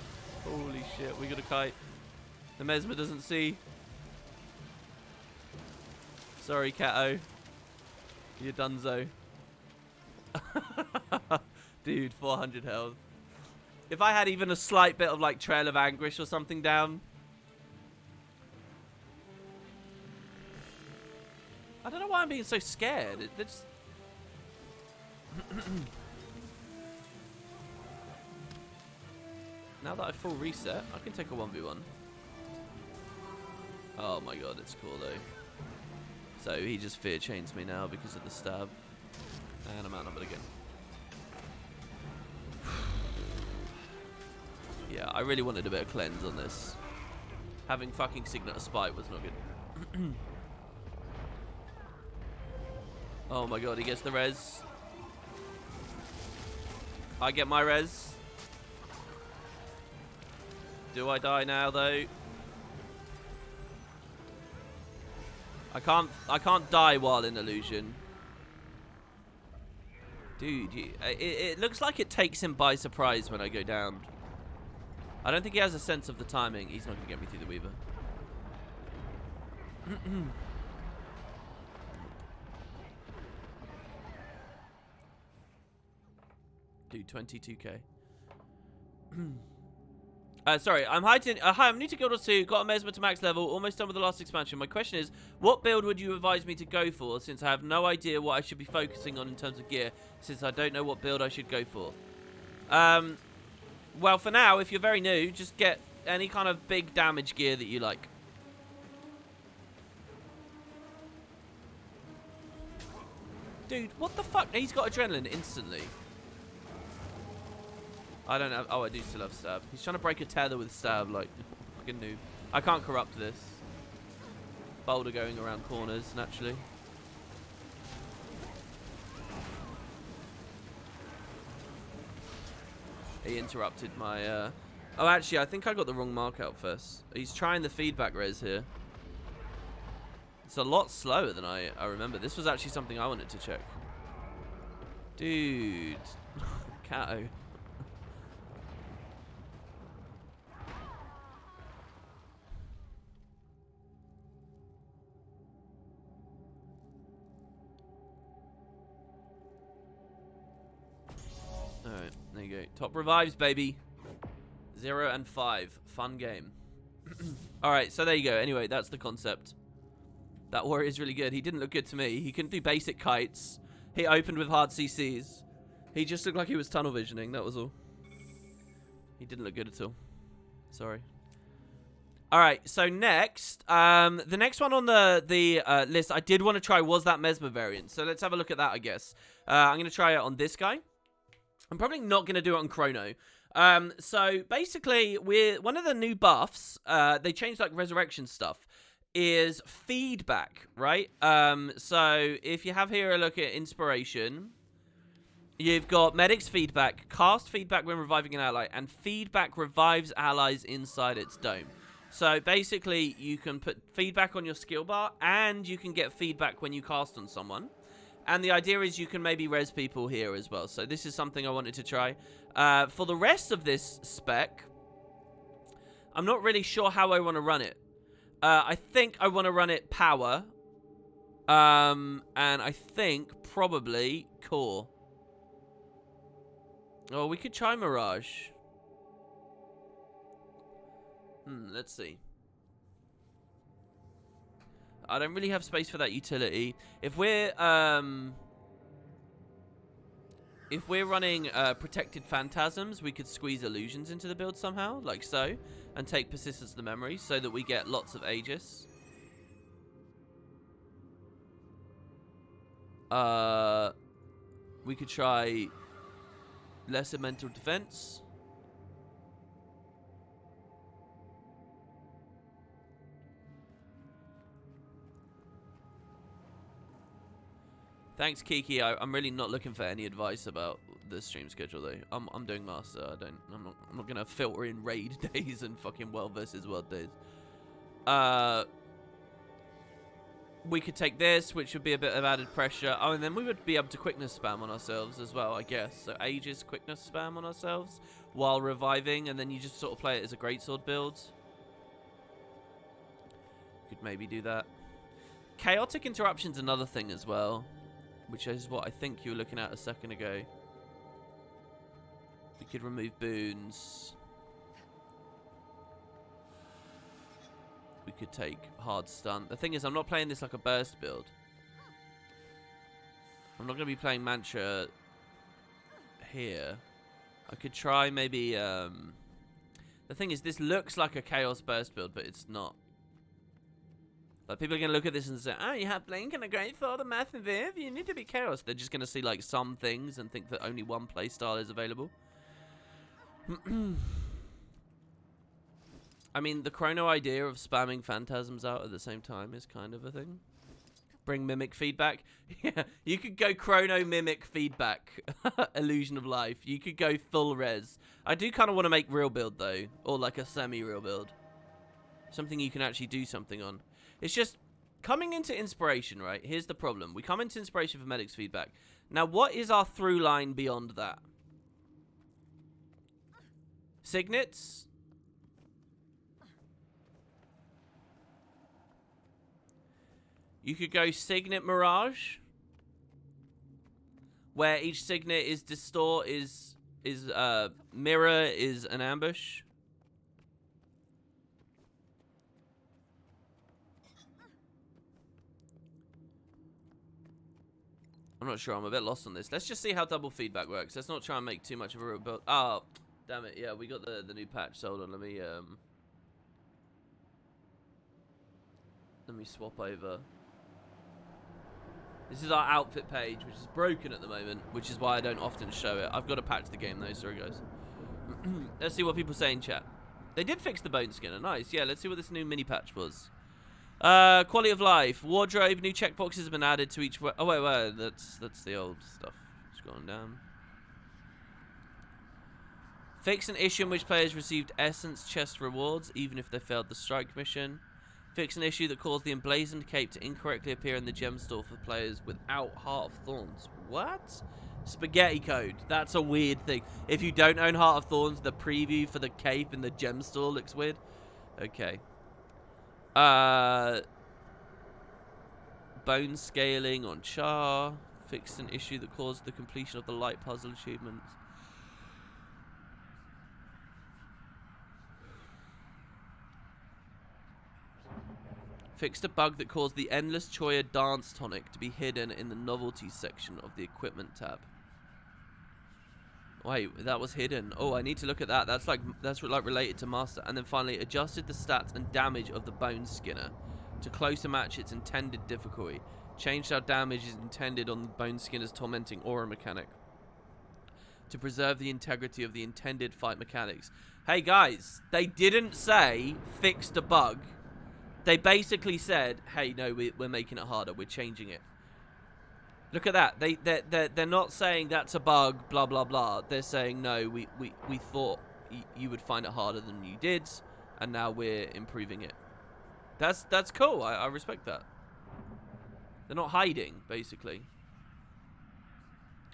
Holy shit, we got a kite. The Mesmer doesn't see. Sorry, Kato. You're donezo. Dude, 400 health. If I had even a slight bit of like Trail of Anguish or something down. I don't know why I'm being so scared. It's now that I full reset, I can take a 1v1. Oh my god, it's cool though. So he just fear chains me now because of the stab. And I'm outnumbered again. Yeah, I really wanted a bit of cleanse on this. Having fucking Signet of Spite was not good. Oh my god, he gets the res. I get my res. Do I die now though? I can't die while in illusion. Dude, it looks like it takes him by surprise when I go down. I don't think he has a sense of the timing. He's not going to get me through the Weaver. Dude, 22k. Sorry, I'm heightened. Hi, I'm new to Guild Wars 2. Got a Mesmer to max level. Almost done with the last expansion. My question is, what build would you advise me to go for? Since I have no idea what I should be focusing on in terms of gear. Since I don't know what build I should go for. Well, for now, if you're very new, just get any kind of big damage gear that you like. Dude, what the fuck? He's got adrenaline instantly. I don't have... Oh, I do still have stab. He's trying to break a tether with stab, like, fucking noob. I can't corrupt this. Boulder going around corners, naturally. He interrupted my, Oh, actually, I think I got the wrong mark out first. He's trying the feedback res here. It's a lot slower than I remember. This was actually something I wanted to check. Dude. Cato. Alright, there you go. Top revives, baby. 0 and 5. Fun game. Alright, so there you go. Anyway, that's the concept. That warrior is really good. He didn't look good to me. He couldn't do basic kites. He opened with hard CCs. He just looked like he was tunnel visioning. That was all. He didn't look good at all. Sorry. Alright, so next. The next one on the list I did want to try was that Mesmer variant. So let's have a look at that, I guess. I'm going to try it on this guy. I'm probably not going to do it on Chrono. So basically, one of the new buffs, they changed like resurrection stuff, is feedback, right? So if you have here a look at inspiration, you've got medic's feedback, cast feedback when reviving an ally, and feedback revives allies inside its dome. So basically, you can put feedback on your skill bar, and you can get feedback when you cast on someone. And the idea is you can maybe res people here as well. So this is something I wanted to try. For the rest of this spec, I'm not really sure how I want to run it. I think I want to run it power. And I think probably core. Oh, we could try Mirage. Let's see. I don't really have space for that utility. If we're running protected phantasms, we could squeeze illusions into the build somehow, like so, and take persistence of the memory so that we get lots of Aegis. We could try lesser mental defense. Thanks, Kiki. I'm really not looking for any advice about the stream schedule, though. I'm doing master. I'm not gonna filter in raid days and fucking world versus world days. We could take this, which would be a bit of added pressure. Oh, and then we would be able to quickness spam on ourselves as well, I guess. So Aegis quickness spam on ourselves while reviving, and then you just sort of play it as a greatsword build. Could maybe do that. Chaotic interruption's another thing as well, which is what I think you were looking at a second ago. We could remove boons. We could take hard stun. The thing is, I'm not playing this like a burst build. I'm not going to be playing Mantra here. I could try maybe... The thing is, this looks like a Chaos burst build, but it's not. Like, people are going to look at this and say, oh, you have Blink and a Great Sword and Math and Viv, you need to be Chaos. They're just going to see, like, some things and think that only one playstyle is available. I mean, the Chrono idea of spamming phantasms out at the same time is kind of a thing. Bring Mimic feedback. Yeah, you could go Chrono Mimic feedback. Illusion of Life. You could go full res. I do kind of want to make real build, though. Or, like, a semi-real build. Something you can actually do something on. It's just coming into inspiration, right? Here's the problem. We come into inspiration for medic's feedback. Now, what is our through line beyond that? Signets? You could go Signet Mirage, where each Signet is Distort, is Mirror, is an ambush. I'm not sure. I'm a bit lost on this. Let's just see how double feedback works. Let's not try and make too much of a real build. Oh, damn it. Yeah, we got the new patch. So hold on. Let me swap over. This is our outfit page, which is broken at the moment, which is why I don't often show it. I've got to patch the game, though. Sorry, guys. Let's see what people say in chat. They did fix the bone skinner. Nice. Yeah, let's see what this new mini patch was. Quality of life. Wardrobe. New checkboxes have been added to each... Oh, wait. That's the old stuff. Scrolling down. Fix an issue in which players received essence chest rewards, even if they failed the strike mission. Fix an issue that caused the emblazoned cape to incorrectly appear in the gem store for players without Heart of Thorns. What? Spaghetti code. That's a weird thing. If you don't own Heart of Thorns, the preview for the cape in the gem store looks weird. Okay. Bone scaling on Char. Fixed an issue that caused the completion of the light puzzle achievements. Fixed a bug that caused the Endless Choya Dance Tonic to be hidden in the novelties section of the equipment tab. Wait, that was hidden. Oh, I need to look at that. That's like related to Master. And then finally, adjusted the stats and damage of the Bone Skinner to closer match its intended difficulty. Changed how damage is intended on the Bone Skinner's tormenting aura mechanic to preserve the integrity of the intended fight mechanics. Hey guys, they didn't say fixed a bug. They basically said, hey, no, we're making it harder. We're changing it. Look at that. They're not saying that's a bug, blah, blah, blah. They're saying, no, we thought you would find it harder than you did, and now we're improving it. That's cool. I respect that. They're not hiding, basically.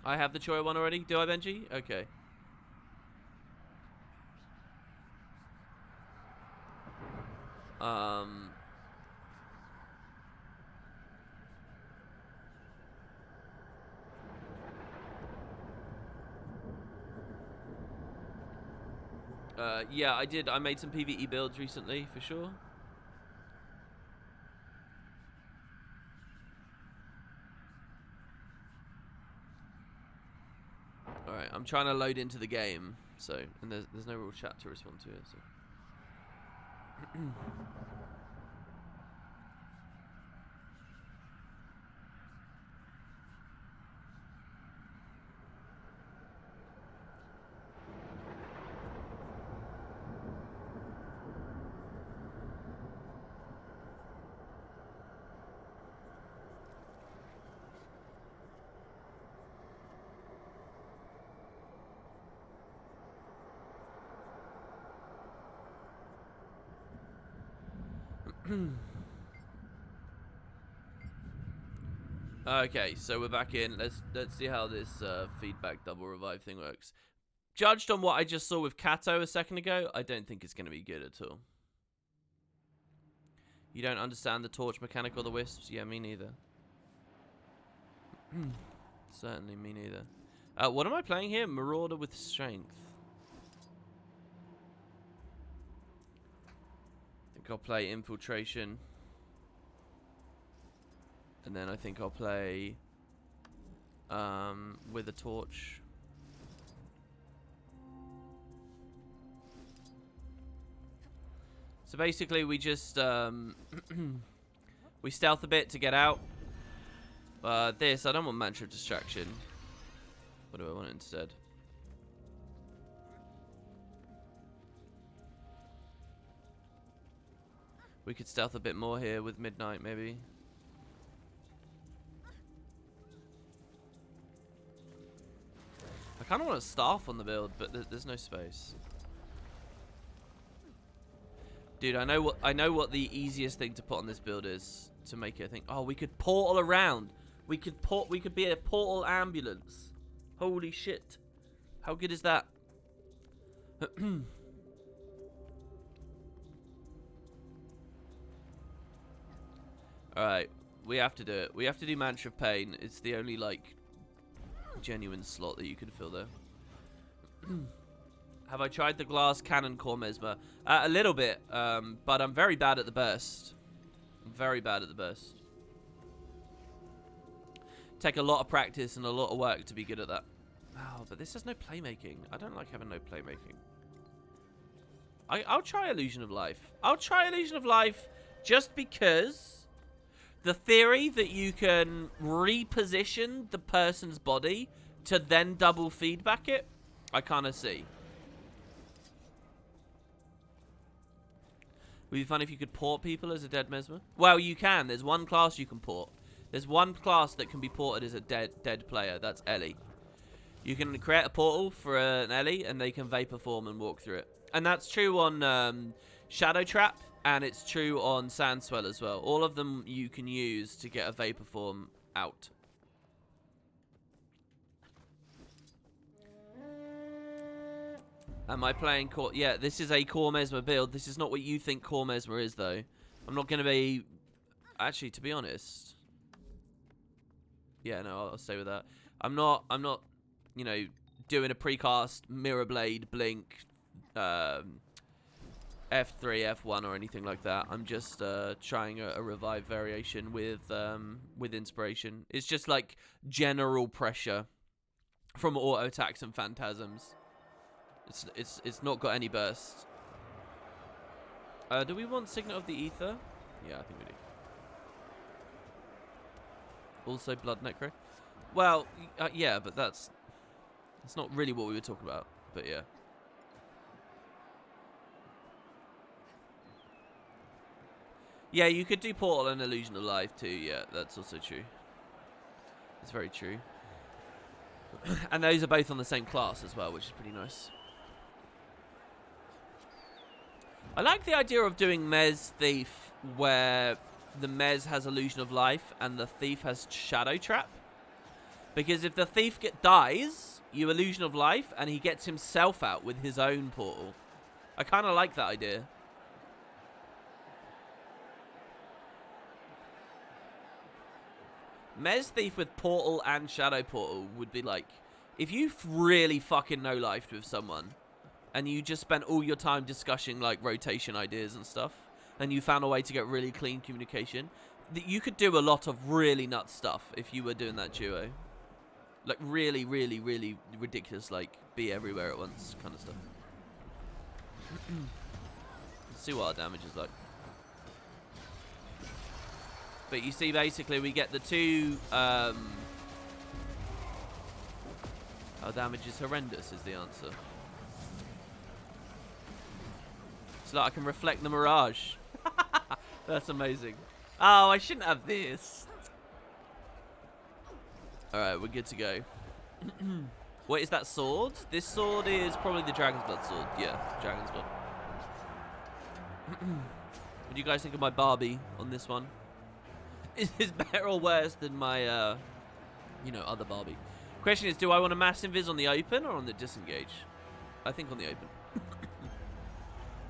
I have the Choya one already. Do I, Benji? Okay. Yeah, I did. I made some PvE builds recently, for sure. Alright, I'm trying to load into the game, so, and there's no real chat to respond to it, so. Okay, so we're back in. Let's see how this feedback double revive thing works. Judged on what I just saw with Kato a second ago, I don't think it's going to be good at all. You don't understand the torch mechanic or the wisps? Yeah, me neither. Certainly me neither. What am I playing here? Marauder with strength. I think I'll play infiltration. And then I think I'll play with a torch. So basically we just we stealth a bit to get out. This, I don't want Mantra of Distraction. What do I want instead? We could stealth a bit more here with Midnight maybe. I kind of want a staff on the build, but there's no space. Dude, I know what the easiest thing to put on this build is to make it. I think, oh, we could portal around. We could be a portal ambulance. Holy shit! How good is that? All right, we have to do it. We have to do Mantra of Pain. It's the only like genuine slot that you can fill there. Have I tried the glass cannon core Mesmer? A little bit, but I'm very bad at the burst. I'm very bad at the burst. take a lot of practice and a lot of work to be good at that. Oh, but this has no playmaking. I don't like having no playmaking. I'll try Illusion of Life. I'll try Illusion of Life just because the theory that you can reposition the person's body to then double feedback it, I kind of see. Would be fun if you could port people as a dead Mesmer. Well, you can. There's one class you can port. There's one class that can be ported as a dead player. That's Ellie. You can create a portal for an Ellie, and they can vapor form and walk through it. And that's true on Shadow Trap, and it's true on Sandswell as well. All of them you can use to get a vapor form out. Am I playing Core? Yeah, this is a Core Mesmer build. This is not what you think Core Mesmer is, though. I'm not going to be... Actually, to be honest... Yeah, no, I'll stay with that. I'm not, you know, doing a precast Mirror Blade Blink F3, F1 or anything like that. I'm just trying a revive variation with inspiration. It's just like general pressure from auto attacks and phantasms. It's not got any burst. Do we want Signet of the Ether? Yeah, I think we do. Also Blood Necro. Well, yeah, but that's not really what we were talking about. But yeah. Yeah, you could do Portal and Illusion of Life too. Yeah, that's also true. It's very true. And those are both on the same class as well, which is pretty nice. I like the idea of doing Mez Thief, where the Mez has Illusion of Life and the Thief has Shadow Trap. Because if the Thief dies, you Illusion of Life, and he gets himself out with his own portal. I kind of like that idea. Mez Thief with Portal and Shadow Portal would be like, if you really fucking no-lifed with someone, and you just spent all your time discussing like rotation ideas and stuff, and you found a way to get really clean communication, you could do a lot of really nuts stuff if you were doing that duo. Like really, really, really ridiculous, like be everywhere at once kind of stuff. Let's see what our damage is like. But you see, basically, we get the two... our damage is horrendous, is the answer. So that I can reflect the Mirage. That's amazing. Oh, I shouldn't have this. Alright, we're good to go. What is that sword? This sword is probably the Dragon's Blood sword. Yeah, Dragon's Blood. What do you guys think of my Barbie on this one? Is this better or worse than my, you know, other Barbie? Question is, do I want a mass invis on the open or on the disengage? I think on the open.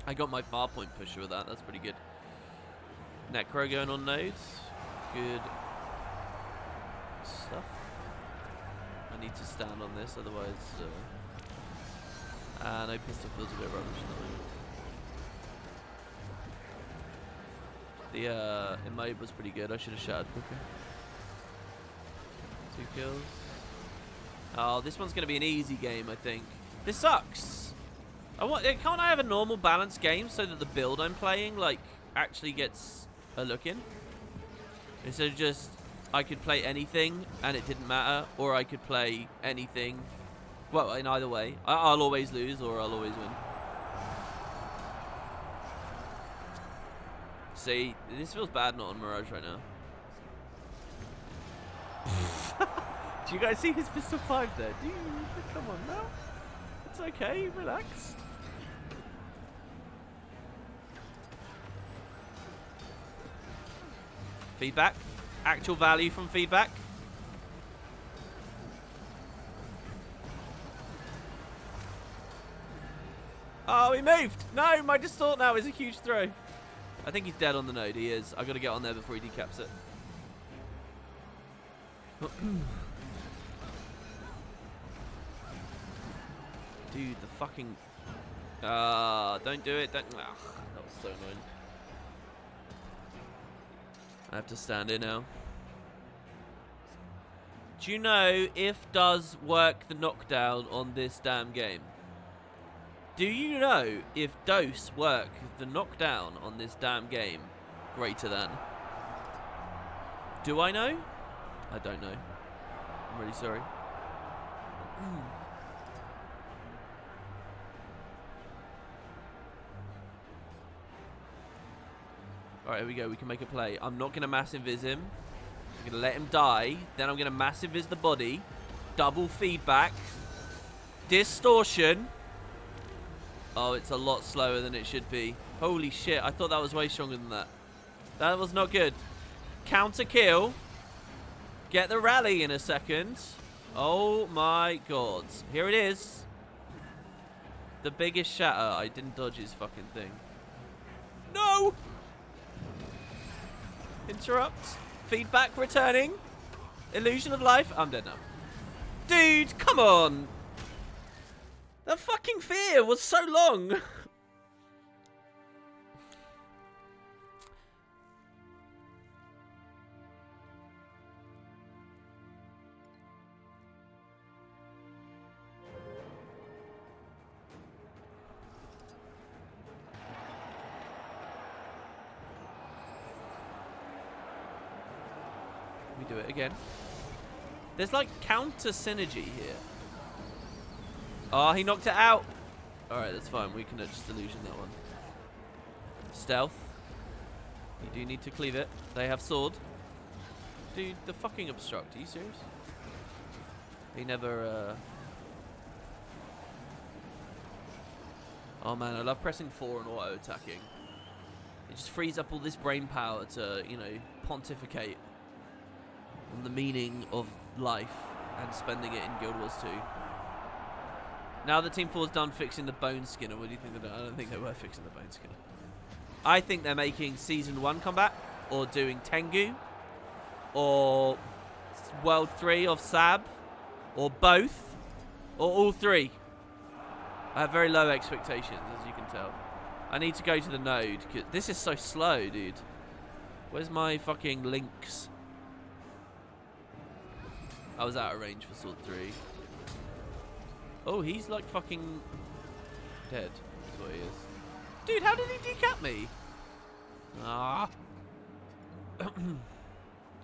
I got my far point pusher with that. That's pretty good. Necro going on nodes. Good stuff. I need to stand on this, otherwise... no pistol feels a bit rubbish at the moment. The immob was pretty good. I should have shot quicker. 2 kills. Oh, this one's going to be an easy game, I think. This sucks. Can't I have a normal balanced game so that the build I'm playing, like, actually gets a look in? Instead of just, I could play anything and it didn't matter, or I could play anything. Well, in either way. I'll always lose or I'll always win. See, this feels bad not on Mirage right now. Do you guys see his pistol 5 there? Dude, come on now. It's okay, relax. Feedback. Actual value from feedback. Oh, he moved! No, my distort now is a huge throw. I think he's dead on the node. He is. I've got to get on there before he decaps it. Dude, the fucking... don't do it. Don't... that was so annoying. I have to stand here now. Do you know if does work the knockdown on this damn game? Do you know if dose work the knockdown on this damn game greater than? Do I know? I don't know. I'm really sorry. Alright, here we go. We can make a play. I'm not going to mass invis him. I'm going to let him die. Then I'm going to mass invis the body. Double feedback. Distortion. Oh, it's a lot slower than it should be. Holy shit. I thought that was way stronger than that. That was not good. Counter kill. Get the rally in a second. Oh my god. Here it is. The biggest shatter. I didn't dodge his fucking thing. No! Interrupt. Feedback returning. Illusion of life. I'm dead now. Dude, come on. The fucking fear was so long. We do it again. There's like counter synergy here. Oh, he knocked it out. Alright, that's fine. We can just illusion that one. Stealth. You do need to cleave it. They have sword. Dude, the fucking obstruct. Are you serious? He never, Oh man, I love pressing 4 and auto-attacking. It just frees up all this brain power to, you know, pontificate on the meaning of life and spending it in Guild Wars 2. Now that Team 4's done fixing the Bone Skinner, what do you think they're doing? I don't think they were fixing the Bone Skinner. I think they're making Season 1 come back, or doing Tengu, or World 3 of Sab, or both, or all three. I have very low expectations, as you can tell. I need to go to the node, because this is so slow, dude. Where's my fucking links? I was out of range for Sword 3. Oh, he's like fucking dead. That's what he is. Dude, how did he decap me? Ah.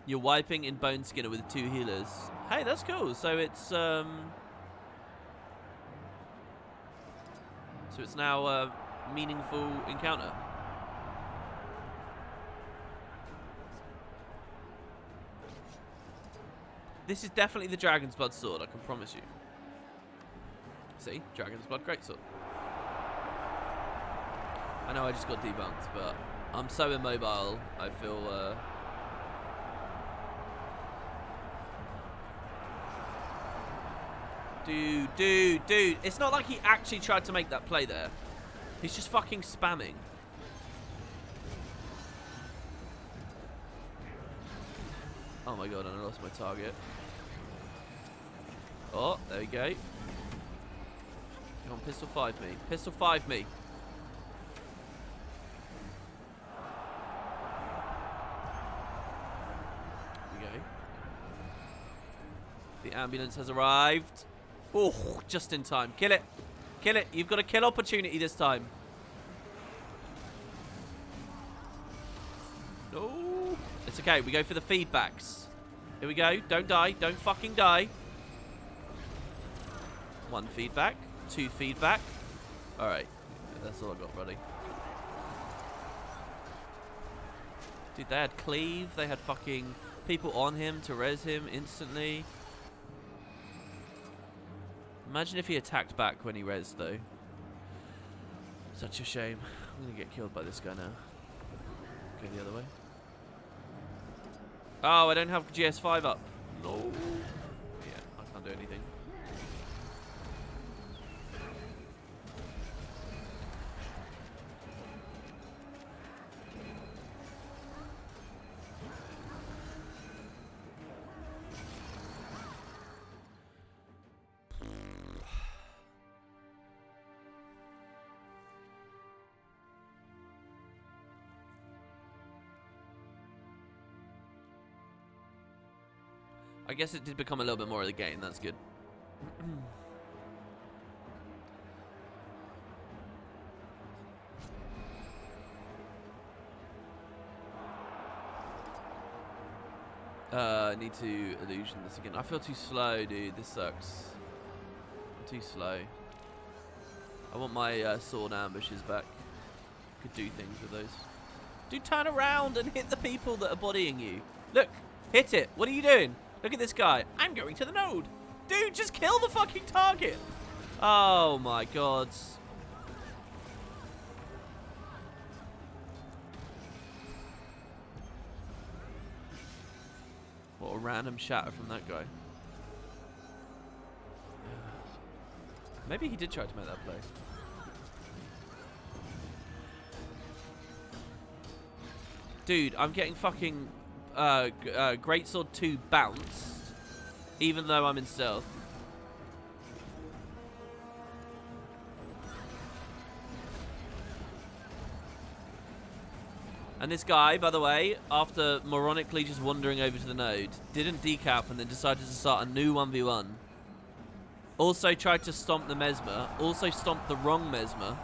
You're wiping in Bone Skinner with 2 healers. Hey, that's cool. So it's now a meaningful encounter. This is definitely the Dragon's Blood sword, I can promise you. See? Dragon's Blood Greatsword. I know I just got debunked, but I'm so immobile, I feel... Dude. It's not like he actually tried to make that play there. He's just fucking spamming. Oh my god, and I lost my target. Oh, there we go. Come on, pistol 5 me. Pistol 5 me. Here we go. The ambulance has arrived. Oh, just in time. Kill it. Kill it. You've got a kill opportunity this time. No. It's okay. We go for the feedbacks. Here we go. Don't die. Don't fucking die. 1 feedback. 2 feedback. Alright. That's all I got, buddy. Dude, they had cleave. They had fucking people on him to res him instantly. Imagine if he attacked back when he res, though. Such a shame. I'm going to get killed by this guy now. Go the other way. Oh, I don't have GS5 up. No. Yeah, I can't do anything. I guess it did become a little bit more of the game. That's good. I need to illusion this again. I feel too slow, dude. This sucks. I'm too slow. I want my sword ambushes back. Could do things with those. Dude, turn around and hit the people that are bodying you. Look, hit it. What are you doing? Look at this guy. I'm going to the node. Dude, just kill the fucking target. Oh my god. What a random shatter from that guy. Maybe he did try to make that play. Dude, I'm getting fucking Greatsword 2 bounced, even though I'm in stealth. And this guy, by the way, after moronically just wandering over to the node, didn't decap and then decided to start a new 1v1. Also tried to stomp the Mesmer. Also stomped the wrong Mesmer.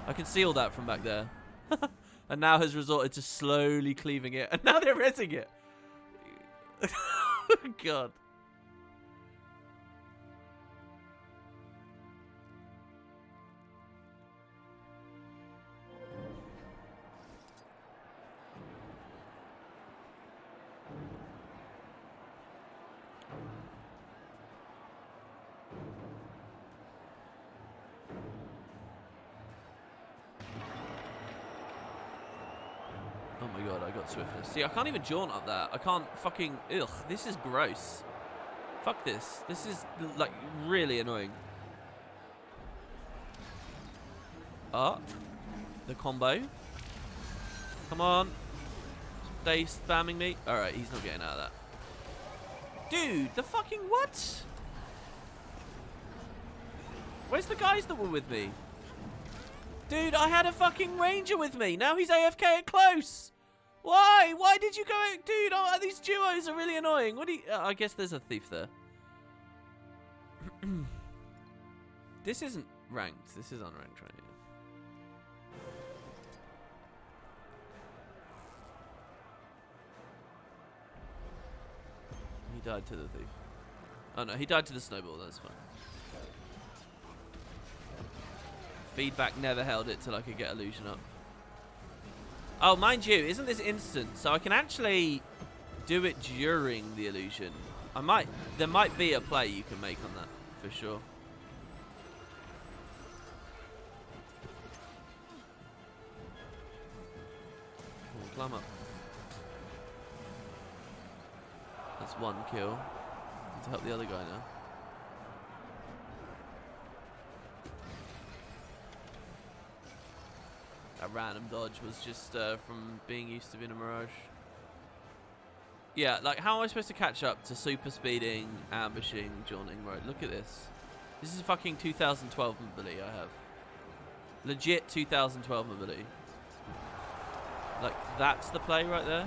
I can see all that from back there. And now has resorted to slowly cleaving it. And now they're rezzing it. God. Oh my god, I got swiftness. See, I can't even jaunt up that. I can't fucking... Ugh, this is gross. Fuck this. This is, like, really annoying. The combo. Come on. Stay spamming me. Alright, he's not getting out of that. Dude, the fucking what? Where's the guys that were with me? Dude, I had a fucking ranger with me. Now he's AFK at close. Why? Why did you go out? Dude, oh, these duos are really annoying. What do you... I guess there's a thief there. This isn't ranked. This is unranked right here. He died to the thief. Oh no, he died to the snowball. That's fine. Feedback never held it till I could get illusion up. Oh, mind you, isn't this instant? So I can actually do it during the illusion. There might be a play you can make on that, for sure. Ooh, climb up. That's one kill. Need to help the other guy now. That random dodge was just from being used to being a Mirage. Yeah, like how am I supposed to catch up to super speeding, ambushing, jaunting mode? Look at this. This is fucking 2012 mobility I have. Legit 2012 mobility. Like that's the play right there.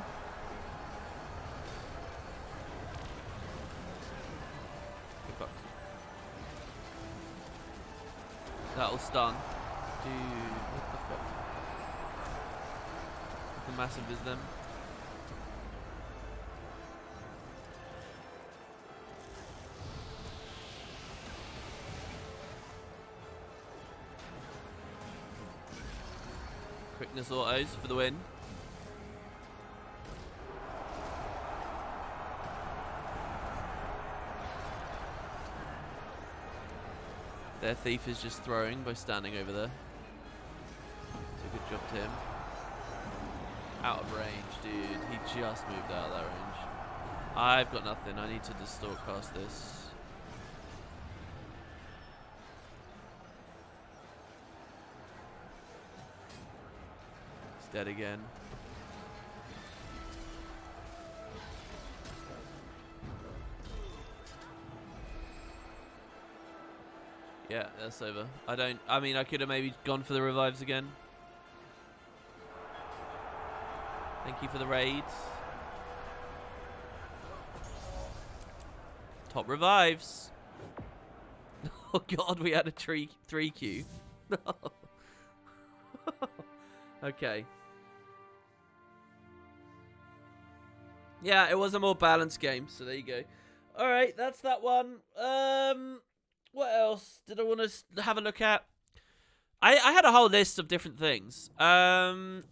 Get fucked. That'll stun. Dude, what the fuck? The massive is them. Quickness autos for the win. Their thief is just throwing by standing over there. So good job to him. Out of range, dude. He just moved out of that range. I've got nothing. I need to distort cast this. He's dead again. Yeah, that's over. I mean, I could have maybe gone for the revives again. Thank you for the raids. Top revives. Oh god, we had a 3Q. Okay. Yeah, it was a more balanced game, so there you go. Alright, that's that one. What else did I want to have a look at? I had a whole list of different things. Alright,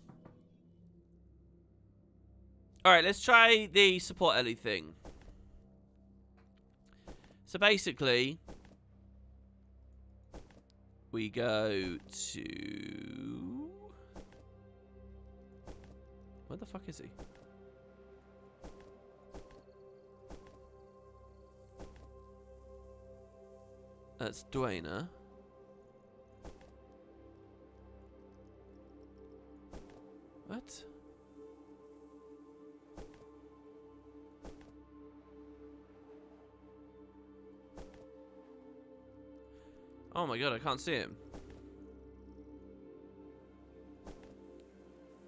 let's try the support Ellie thing. So basically, we go to... Where the fuck is he? That's Dwayna. What? Oh my god, I can't see him.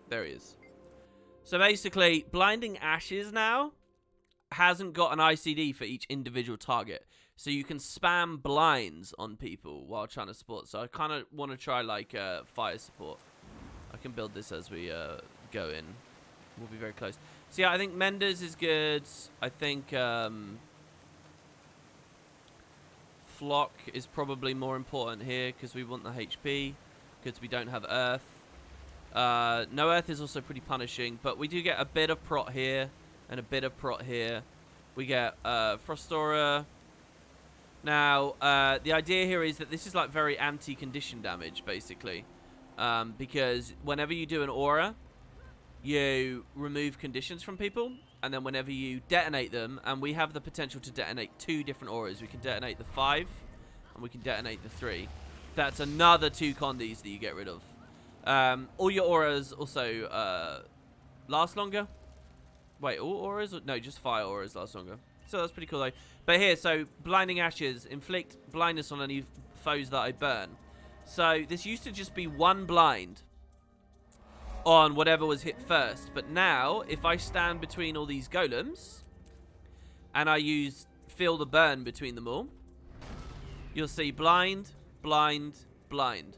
There he is. So basically, Blinding Ashes now hasn't got an ICD for each individual target. So you can spam blinds on people while trying to support. So I kind of want to try like fire support. I can build this as we go in. We'll be very close. So yeah, I think Menders is good. I think Flock is probably more important here because we want the HP. Because we don't have Earth. No Earth is also pretty punishing. But we do get a bit of prot here. And a bit of prot here. We get Frost Aura. Now, the idea here is that this is like very anti-condition damage, basically. Because whenever you do an aura, you remove conditions from people. And then whenever you detonate them, and we have the potential to detonate 2 different auras. We can detonate the 5, and we can detonate the 3. That's another 2 condies that you get rid of. All your auras also last longer. Wait, all auras? No, just fire auras last longer. So that's pretty cool though. But here, so Blinding Ashes, inflict blindness on any foes that I burn. So this used to just be 1 blind on whatever was hit first. But now, if I stand between all these golems and I feel the burn between them all, you'll see blind, blind, blind.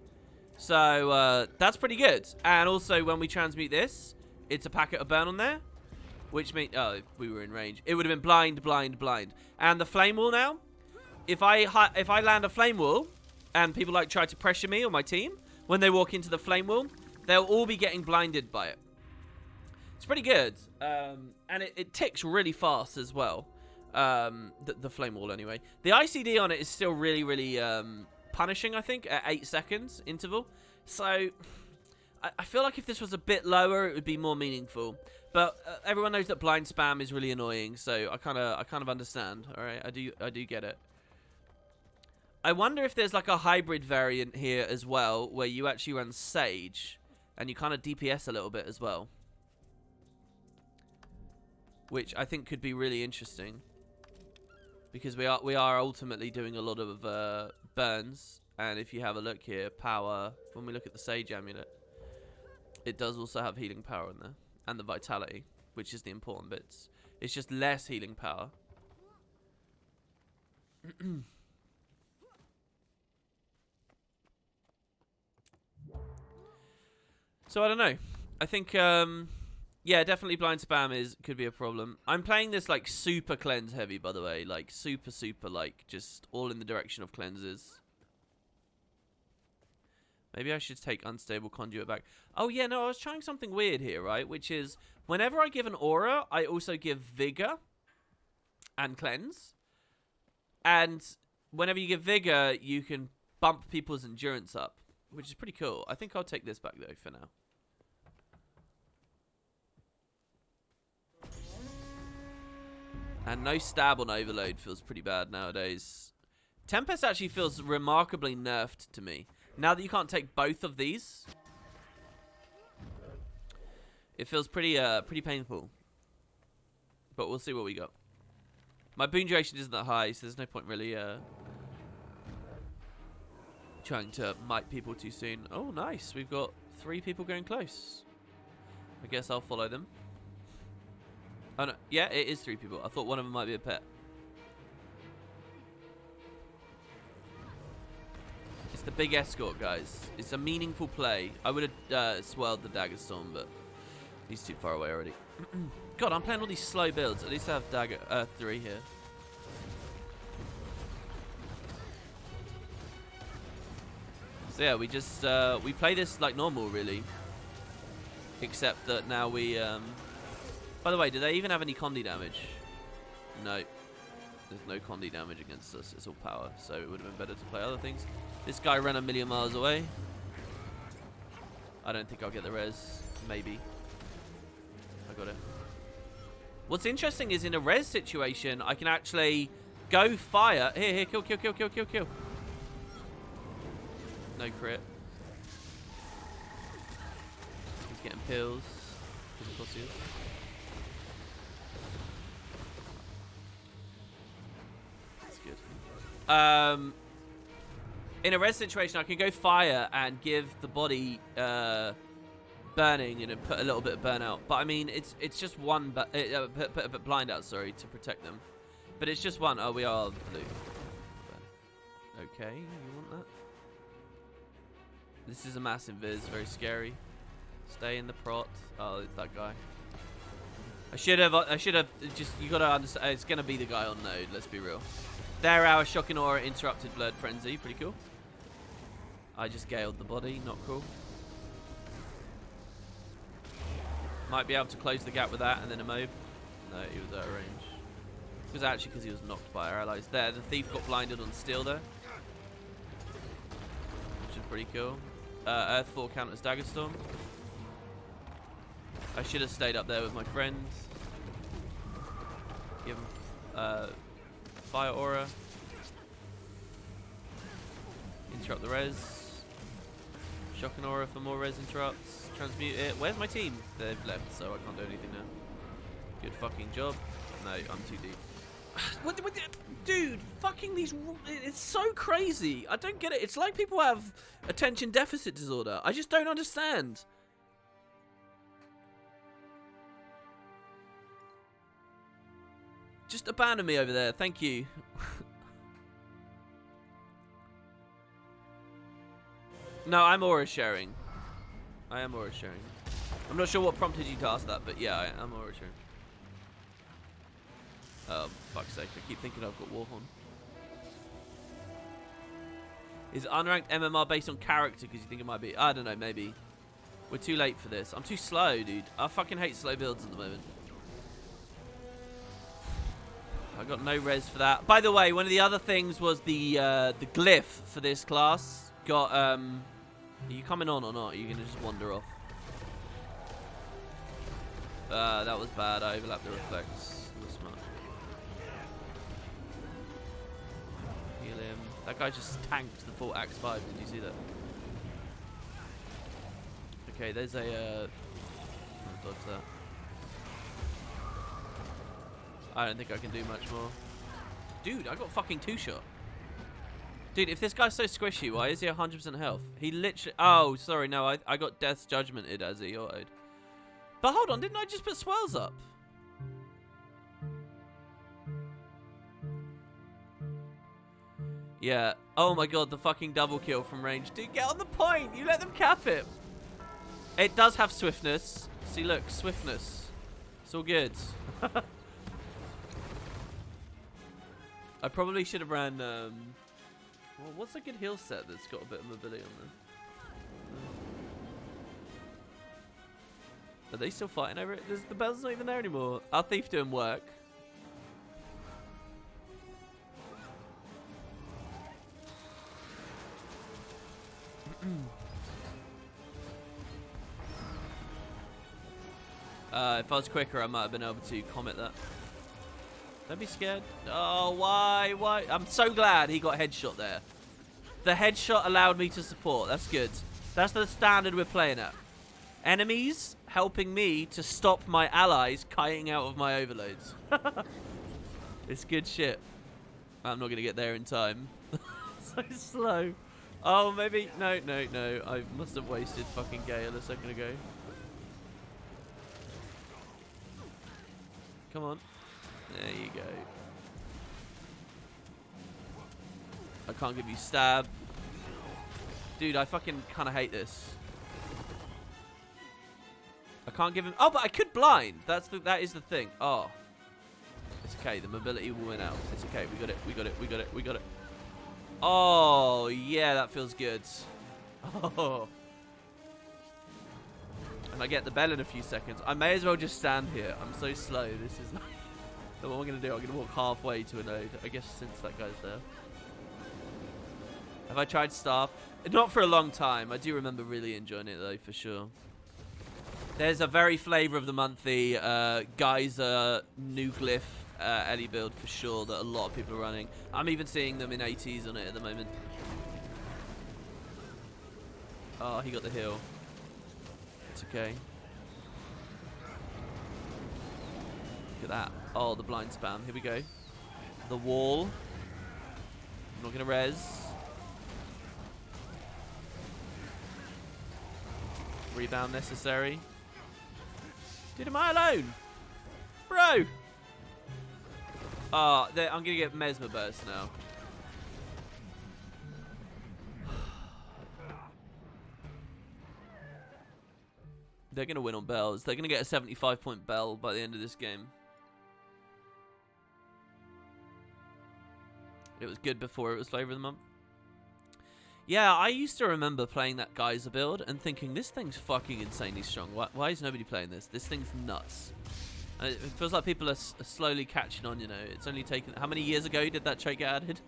So that's pretty good. And also when we transmute this, it's a packet of burn on there. Which means, oh, if we were in range, it would have been blind, blind, blind. And the flame wall now, if I land a flame wall, and people like try to pressure me or my team, when they walk into the flame wall, they'll all be getting blinded by it. It's pretty good, and it ticks really fast as well. The flame wall anyway. The ICD on it is still really, really punishing. I think at 8 seconds interval. So I feel like if this was a bit lower, it would be more meaningful. But everyone knows that blind spam is really annoying, so I kind of understand. All right, I do get it. I wonder if there's like a hybrid variant here as well, where you actually run Sage, and you kind of DPS a little bit as well, which I think could be really interesting, because we are ultimately doing a lot of burns, and if you have a look here, power. When we look at the Sage amulet, it does also have healing power in there. And the vitality, which is the important bits. It's just less healing power. So I don't know. I think, yeah, definitely blind spam could be a problem. I'm playing this like super cleanse heavy, by the way, like super like just all in the direction of cleanses. Maybe I should take Unstable Conduit back. Oh, yeah, no, I was trying something weird here, right? Which is, whenever I give an aura, I also give Vigor and Cleanse. And whenever you give Vigor, you can bump people's endurance up, which is pretty cool. I think I'll take this back, though, for now. And no stab on Overload feels pretty bad nowadays. Tempest actually feels remarkably nerfed to me. Now that you can't take both of these, it feels pretty painful. But we'll see what we got. My boon duration isn't that high, so there's no point really trying to might people too soon. Oh, nice. We've got 3 people going close. I guess I'll follow them. Oh, no. Yeah, it is 3 people. I thought one of them might be a pet. the big escort, guys. It's a meaningful play. I would have swirled the Dagger Storm, but he's too far away already. God, I'm playing all these slow builds. At least I have Dagger 3 here. So yeah, we just we play this like normal, really. Except that now we. By the way, do they even have any Condi damage? No. There's no Condi damage against us. It's all power, so it would have been better to play other things. This guy ran a million miles away. I don't think I'll get the res. Maybe. I got it. What's interesting is in a res situation, I can actually go fire. Here, kill. No crit. He's getting pills. Of course he is. That's good. In a res situation, I can go fire and give the body burning and put a little bit of burnout. But I mean, it's just one. Put a blind out, sorry, to protect them. But it's just one. Oh, we are blue. Okay, you want that? This is a massive viz, very scary. Stay in the prot. Oh, it's that guy. I should have just, you gotta understand, it's gonna be the guy on node, let's be real. There, our Shocking Aura interrupted Blurred Frenzy, pretty cool. I just galed the body, not cool. Might be able to close the gap with that and then a mob. No, he was out of range. It was actually because he was knocked by our allies. There, the thief got blinded on steel there. Which is pretty cool. Earth 4 counters Dagger Storm. I should have stayed up there with my friends. Give him Fire Aura. Interrupt the res. Shocking Aura for more res interrupts. Transmute it. Where's my team? They've left, so I can't do anything now. Good fucking job. No, I'm too deep. What, dude, fucking these... It's so crazy. I don't get it. It's like people have attention deficit disorder. I just don't understand. Just abandon me over there. Thank you. No, I'm aura sharing. I am aura sharing. I'm not sure what prompted you to ask that, but yeah, I am aura sharing. Oh, fuck's sake. I keep thinking I've got Warhorn. Is unranked MMR based on character because you think it might be? I don't know, maybe. We're too late for this. I'm too slow, dude. I fucking hate slow builds at the moment. I got no res for that. By the way, one of the other things was the glyph for this class. Got, are you coming on or not? Are you going to just wander off? That was bad. I overlapped the reflex. That was smart. Heal him. That guy just tanked the full Axe 5. Did you see that? Okay, there's a... dodge that. I don't think I can do much more. Dude, I got fucking 2-shot. Dude, if this guy's so squishy, why is he 100% health? He literally... Oh, sorry, no, I got Death's Judgmented as he autoed. But hold on, didn't I just put swells up? Yeah. Oh my god, the fucking double kill from range. Dude, get on the point! You let them cap it! It does have swiftness. See, look, swiftness. It's all good. I probably should have ran... well, what's a good heal set that's got a bit of mobility on there? Are they still fighting over it? The bell's not even there anymore. Our thief doing work. If I was quicker, I might have been able to comet that. Don't be scared. Oh, why? Why? I'm so glad he got headshot there. The headshot allowed me to support. That's good. That's the standard we're playing at. Enemies helping me to stop my allies kiting out of my overloads. It's good shit. I'm not going to get there in time. So slow. Oh, maybe. No. I must have wasted fucking Gale a second ago. Come on. There you go. I can't give you stab. Dude, I fucking kind of hate this. I can't give him... Oh, but I could blind. That is the thing. Oh. It's okay. The mobility will win out. It's okay. We got it. We got it. We got it. We got it. Oh, yeah. That feels good. Oh. And I get the bell in a few seconds. I may as well just stand here. I'm so slow. This is like... So what I'm going to do, I'm going to walk halfway to a node. I guess since that guy's there. Have I tried Staff? Not for a long time. I do remember really enjoying it, though, for sure. There's a very flavor of the monthly Geyser new glyph Ellie build for sure that a lot of people are running. I'm even seeing them in 80s on it at the moment. Oh, he got the heal. It's okay. Look at that. Oh, the blind spam. Here we go. The wall. I'm not going to res. Rebound necessary. Dude, am I alone? Bro! Oh, I'm going to get Mesmer Burst now. They're going to win on bells. They're going to get a 75-point bell by the end of this game. It was good before it was Flavor of the Month. Yeah, I used to remember playing that Geyser build and thinking, this thing's fucking insanely strong. Why is nobody playing this? This thing's nuts. And it feels like people are slowly catching on, you know. It's only taken... How many years ago did that trait get added?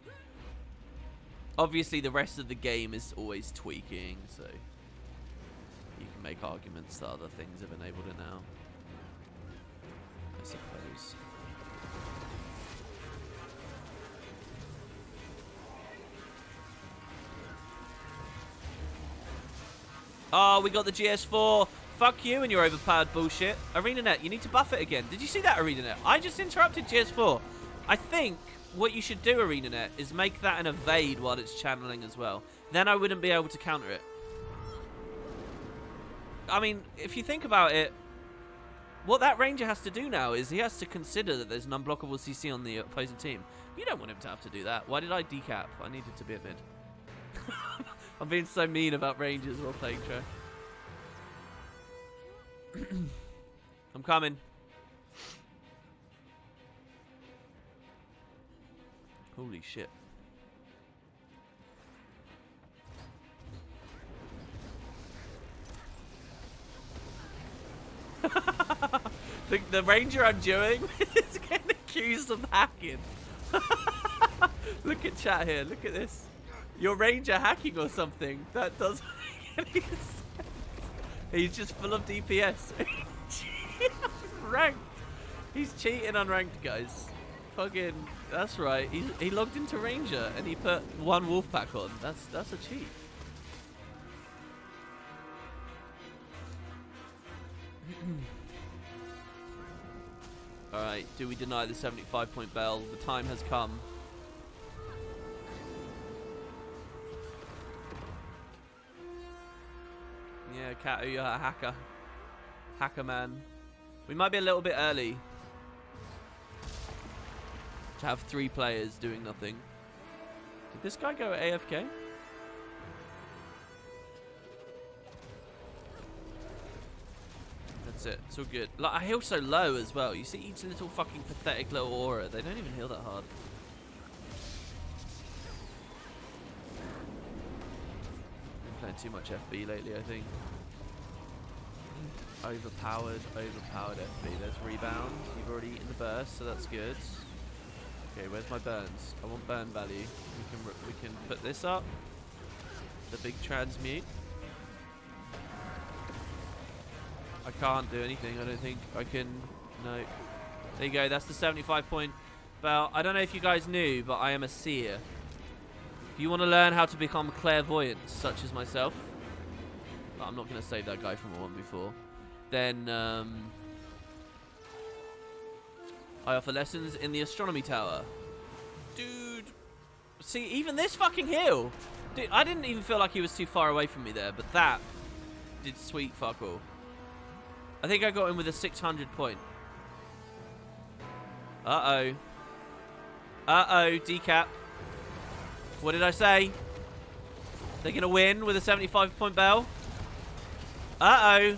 Obviously, the rest of the game is always tweaking, so... You can make arguments that other things have enabled it now. I suppose. Oh, we got the GS4. Fuck you and your overpowered bullshit. ArenaNet, you need to buff it again. Did you see that, ArenaNet? I just interrupted GS4. I think what you should do, ArenaNet, is make that an evade while it's channeling as well. Then I wouldn't be able to counter it. I mean, if you think about it, what that Ranger has to do now is he has to consider that there's an unblockable CC on the opposing team. You don't want him to have to do that. Why did I decap? I needed to be a mid. I'm being so mean about Rangers while playing trash. I'm coming. Holy shit. The Ranger I'm doing is getting accused of hacking. Look at chat here. Look at this. Your Ranger hacking or something. That doesn't make any sense. He's just full of DPS. Ranked. He's cheating on ranked, guys. Fucking, that's right. He logged into Ranger and he put one wolf pack on. That's a cheat. Alright, do we deny the 75-point bell? The time has come. Yeah, Katu, you're a hacker. Hacker man. We might be a little bit early to have 3 players doing nothing. Did this guy go AFK? That's it. It's all good. Like, I heal so low as well. You see each little fucking pathetic little aura. They don't even heal that hard. Been playing too much FB lately, I think. Overpowered FB. There's rebound. You've already eaten the burst, so that's good. Okay, where's my burns? I want burn value. We can put this up. The big transmute. I can't do anything. I don't think I can. No. There you go. That's the 75-point bell. I don't know if you guys knew, but I am a seer. If you want to learn how to become clairvoyant, such as myself, but I'm not going to save that guy from a 1v4. Then I offer lessons in the astronomy tower. Dude, see, even this fucking heal. Dude, I didn't even feel like he was too far away from me there, but that did sweet fuck all. I think I got him with a 600 point. Uh-oh. Uh-oh, decap. What did I say? They're going to win with a 75-point bell. Uh-oh.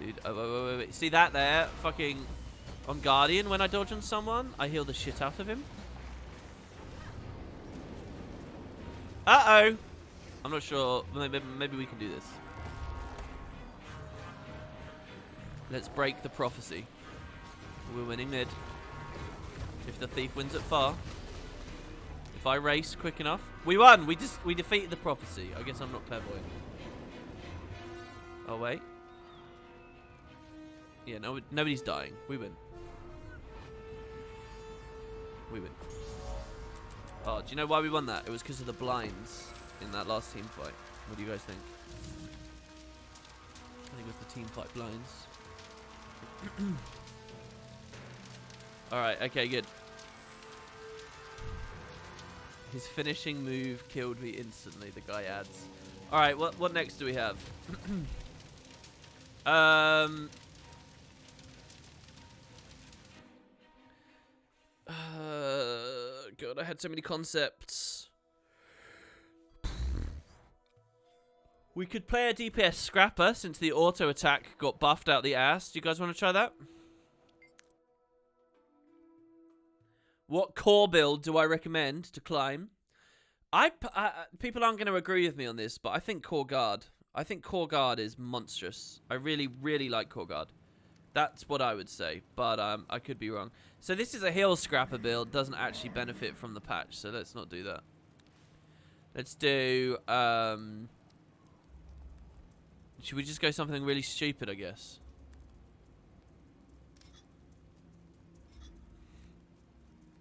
Dude, oh, wait. See that there? Fucking on Guardian, when I dodge on someone, I heal the shit out of him. Uh-oh. I'm not sure. Maybe we can do this. Let's break the prophecy. We're winning mid. If the thief wins at far. If I race quick enough. We won! We defeated the prophecy. I guess I'm not clairvoyant. Oh, wait. Yeah, no, nobody's dying. We win. We win. Oh, do you know why we won that? It was because of the blinds in that last team fight. What do you guys think? I think it was the team fight blinds. Alright, okay, good. His finishing move killed me instantly, the guy adds. Alright, what next do we have? God, I had so many concepts. We could play a DPS scrapper since the auto attack got buffed out the ass. Do you guys want to try that? What core build do I recommend to climb? People aren't going to agree with me on this, but I think Core Guard. I think Core Guard is monstrous. I really, really like Core Guard. That's what I would say, but I could be wrong. So this is a heal scrapper build. Doesn't actually benefit from the patch, so let's not do that. Let's do... should we just go something really stupid, I guess?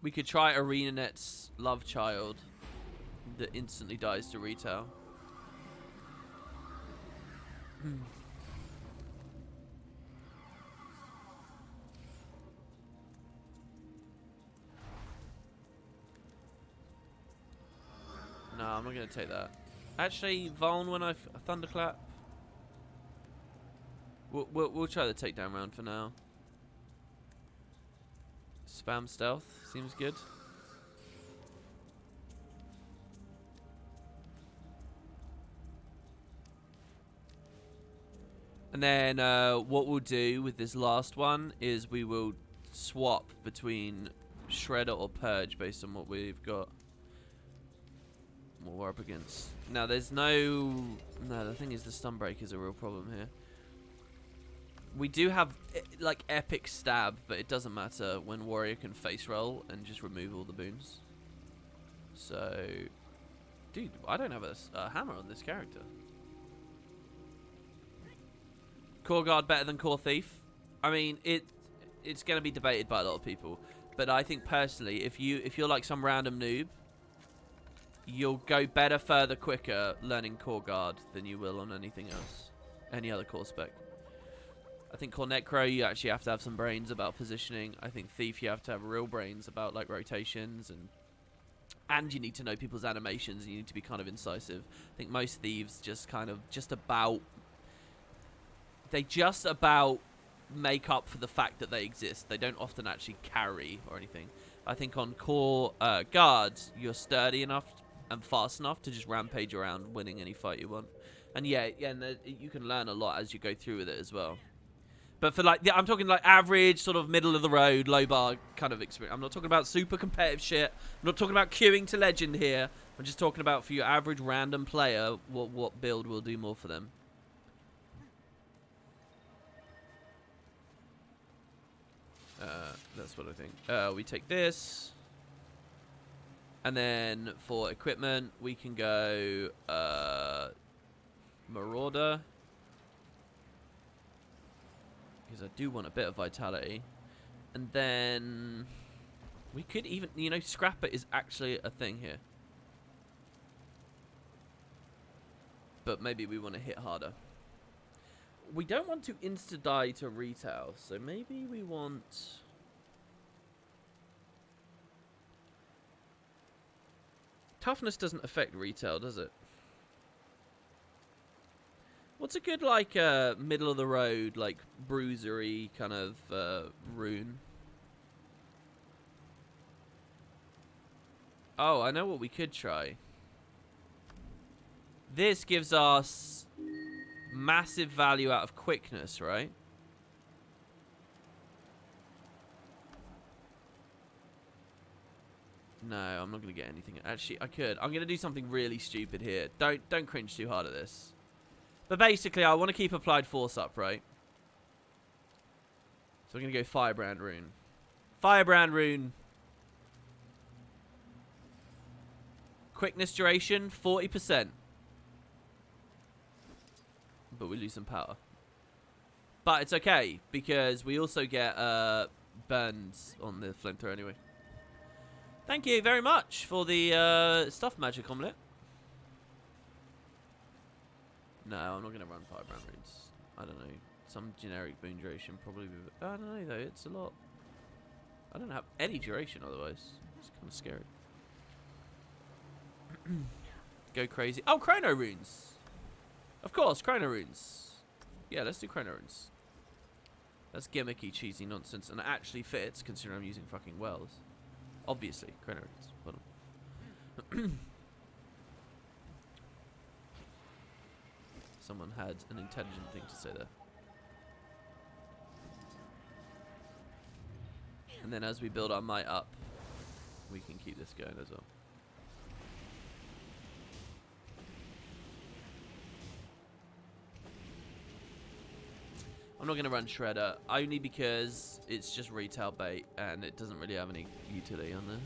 We could try ArenaNet's Love Child that instantly dies to retail. No, I'm not going to take that. Actually, Vuln, when I Thunderclap. We'll try the takedown round for now. Spam stealth seems good. And then what we'll do with this last one is we will swap between Shredder or Purge based on what we've got. What we're up against. Now there's no... No, the thing is the stun break is a real problem here. We do have like epic stab, but it doesn't matter when Warrior can face roll and just remove all the boons. So, dude, I don't have a hammer on this character. Core Guard better than Core Thief? I mean, it's going to be debated by a lot of people, but I think personally, if you're like some random noob, you'll go better, further, quicker learning Core Guard than you will on anything else, any other core spec. I think Core Necro, you actually have to have some brains about positioning. I think Thief, you have to have real brains about like rotations, and you need to know people's animations, and you need to be kind of incisive. I think most Thieves just kind of they just about make up for the fact that they exist. They don't often actually carry or anything. I think on Core Guards, you're sturdy enough and fast enough to just rampage around, winning any fight you want. And yeah, and you can learn a lot as you go through with it as well. But for like, I'm talking like average, sort of middle of the road, low bar kind of experience. I'm not talking about super competitive shit. I'm not talking about queuing to legend here. I'm just talking about for your average random player, what build will do more for them. That's what I think. We take this. And then for equipment, we can go Marauder. Because I do want a bit of vitality. And then we could even, you know, Scrapper is actually a thing here. But maybe we want to hit harder. We don't want to insta-die to retail, so maybe we want... Toughness doesn't affect retail, does it? What's a good, like, middle of the road, like, bruisery kind of rune? Oh, I know what we could try. This gives us massive value out of quickness, right? No, I'm not going to get anything. Actually, I could. I'm going to do something really stupid here. Don't cringe too hard at this. But basically, I want to keep applied force up, right? So I'm going to go Firebrand Rune. Firebrand Rune. Quickness duration, 40%. But we lose some power. But it's okay, because we also get burns on the flamethrower anyway. Thank you very much for the stuff magic omelette. No, I'm not going to run Firebrand Runes. I don't know. Some generic boon duration probably. I don't know though. It's a lot. I don't have any duration otherwise. It's kind of scary. Go crazy. Oh, Chrono Runes. Of course, Chrono Runes. Yeah, let's do Chrono Runes. That's gimmicky, cheesy nonsense, and it actually fits considering I'm using fucking wells. Obviously, Chrono Runes. Hold on. Someone had an intelligent thing to say there. And then as we build our might up, we can keep this going as well. I'm not going to run Shredder, only because it's just retail bait and it doesn't really have any utility on there.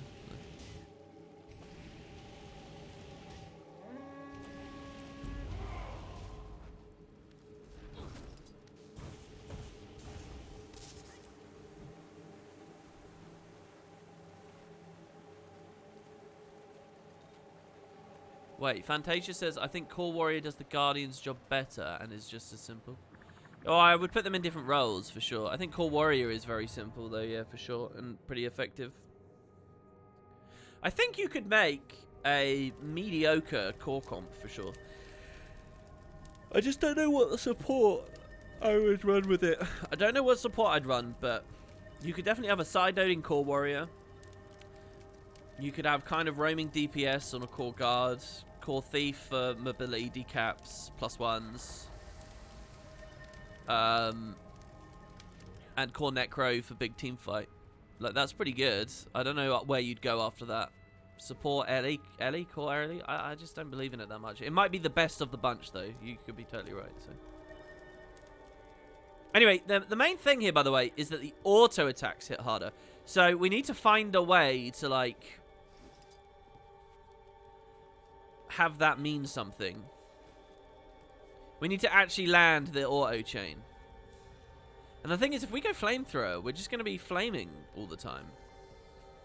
Wait, Fantasia says, I think Core Warrior does the Guardian's job better and is just as simple. Oh, I would put them in different roles, for sure. I think Core Warrior is very simple, though, yeah, for sure, and pretty effective. I think you could make a mediocre core comp, for sure. I just don't know what support I would run with it. I don't know what support I'd run, but you could definitely have a side-loading Core Warrior. You could have kind of roaming DPS on a Core Guard. Core Thief for mobility decaps, +1s. And Core Necro for big team fight. Like, that's pretty good. I don't know where you'd go after that. Support Ellie, Core Ellie? I just don't believe in it that much. It might be the best of the bunch, though. You could be totally right, so. Anyway, the main thing here, by the way, is that the auto attacks hit harder. So we need to find a way to, like, have that mean something. We need to actually land the auto chain. And the thing is, if we go flamethrower, we're just going to be flaming all the time.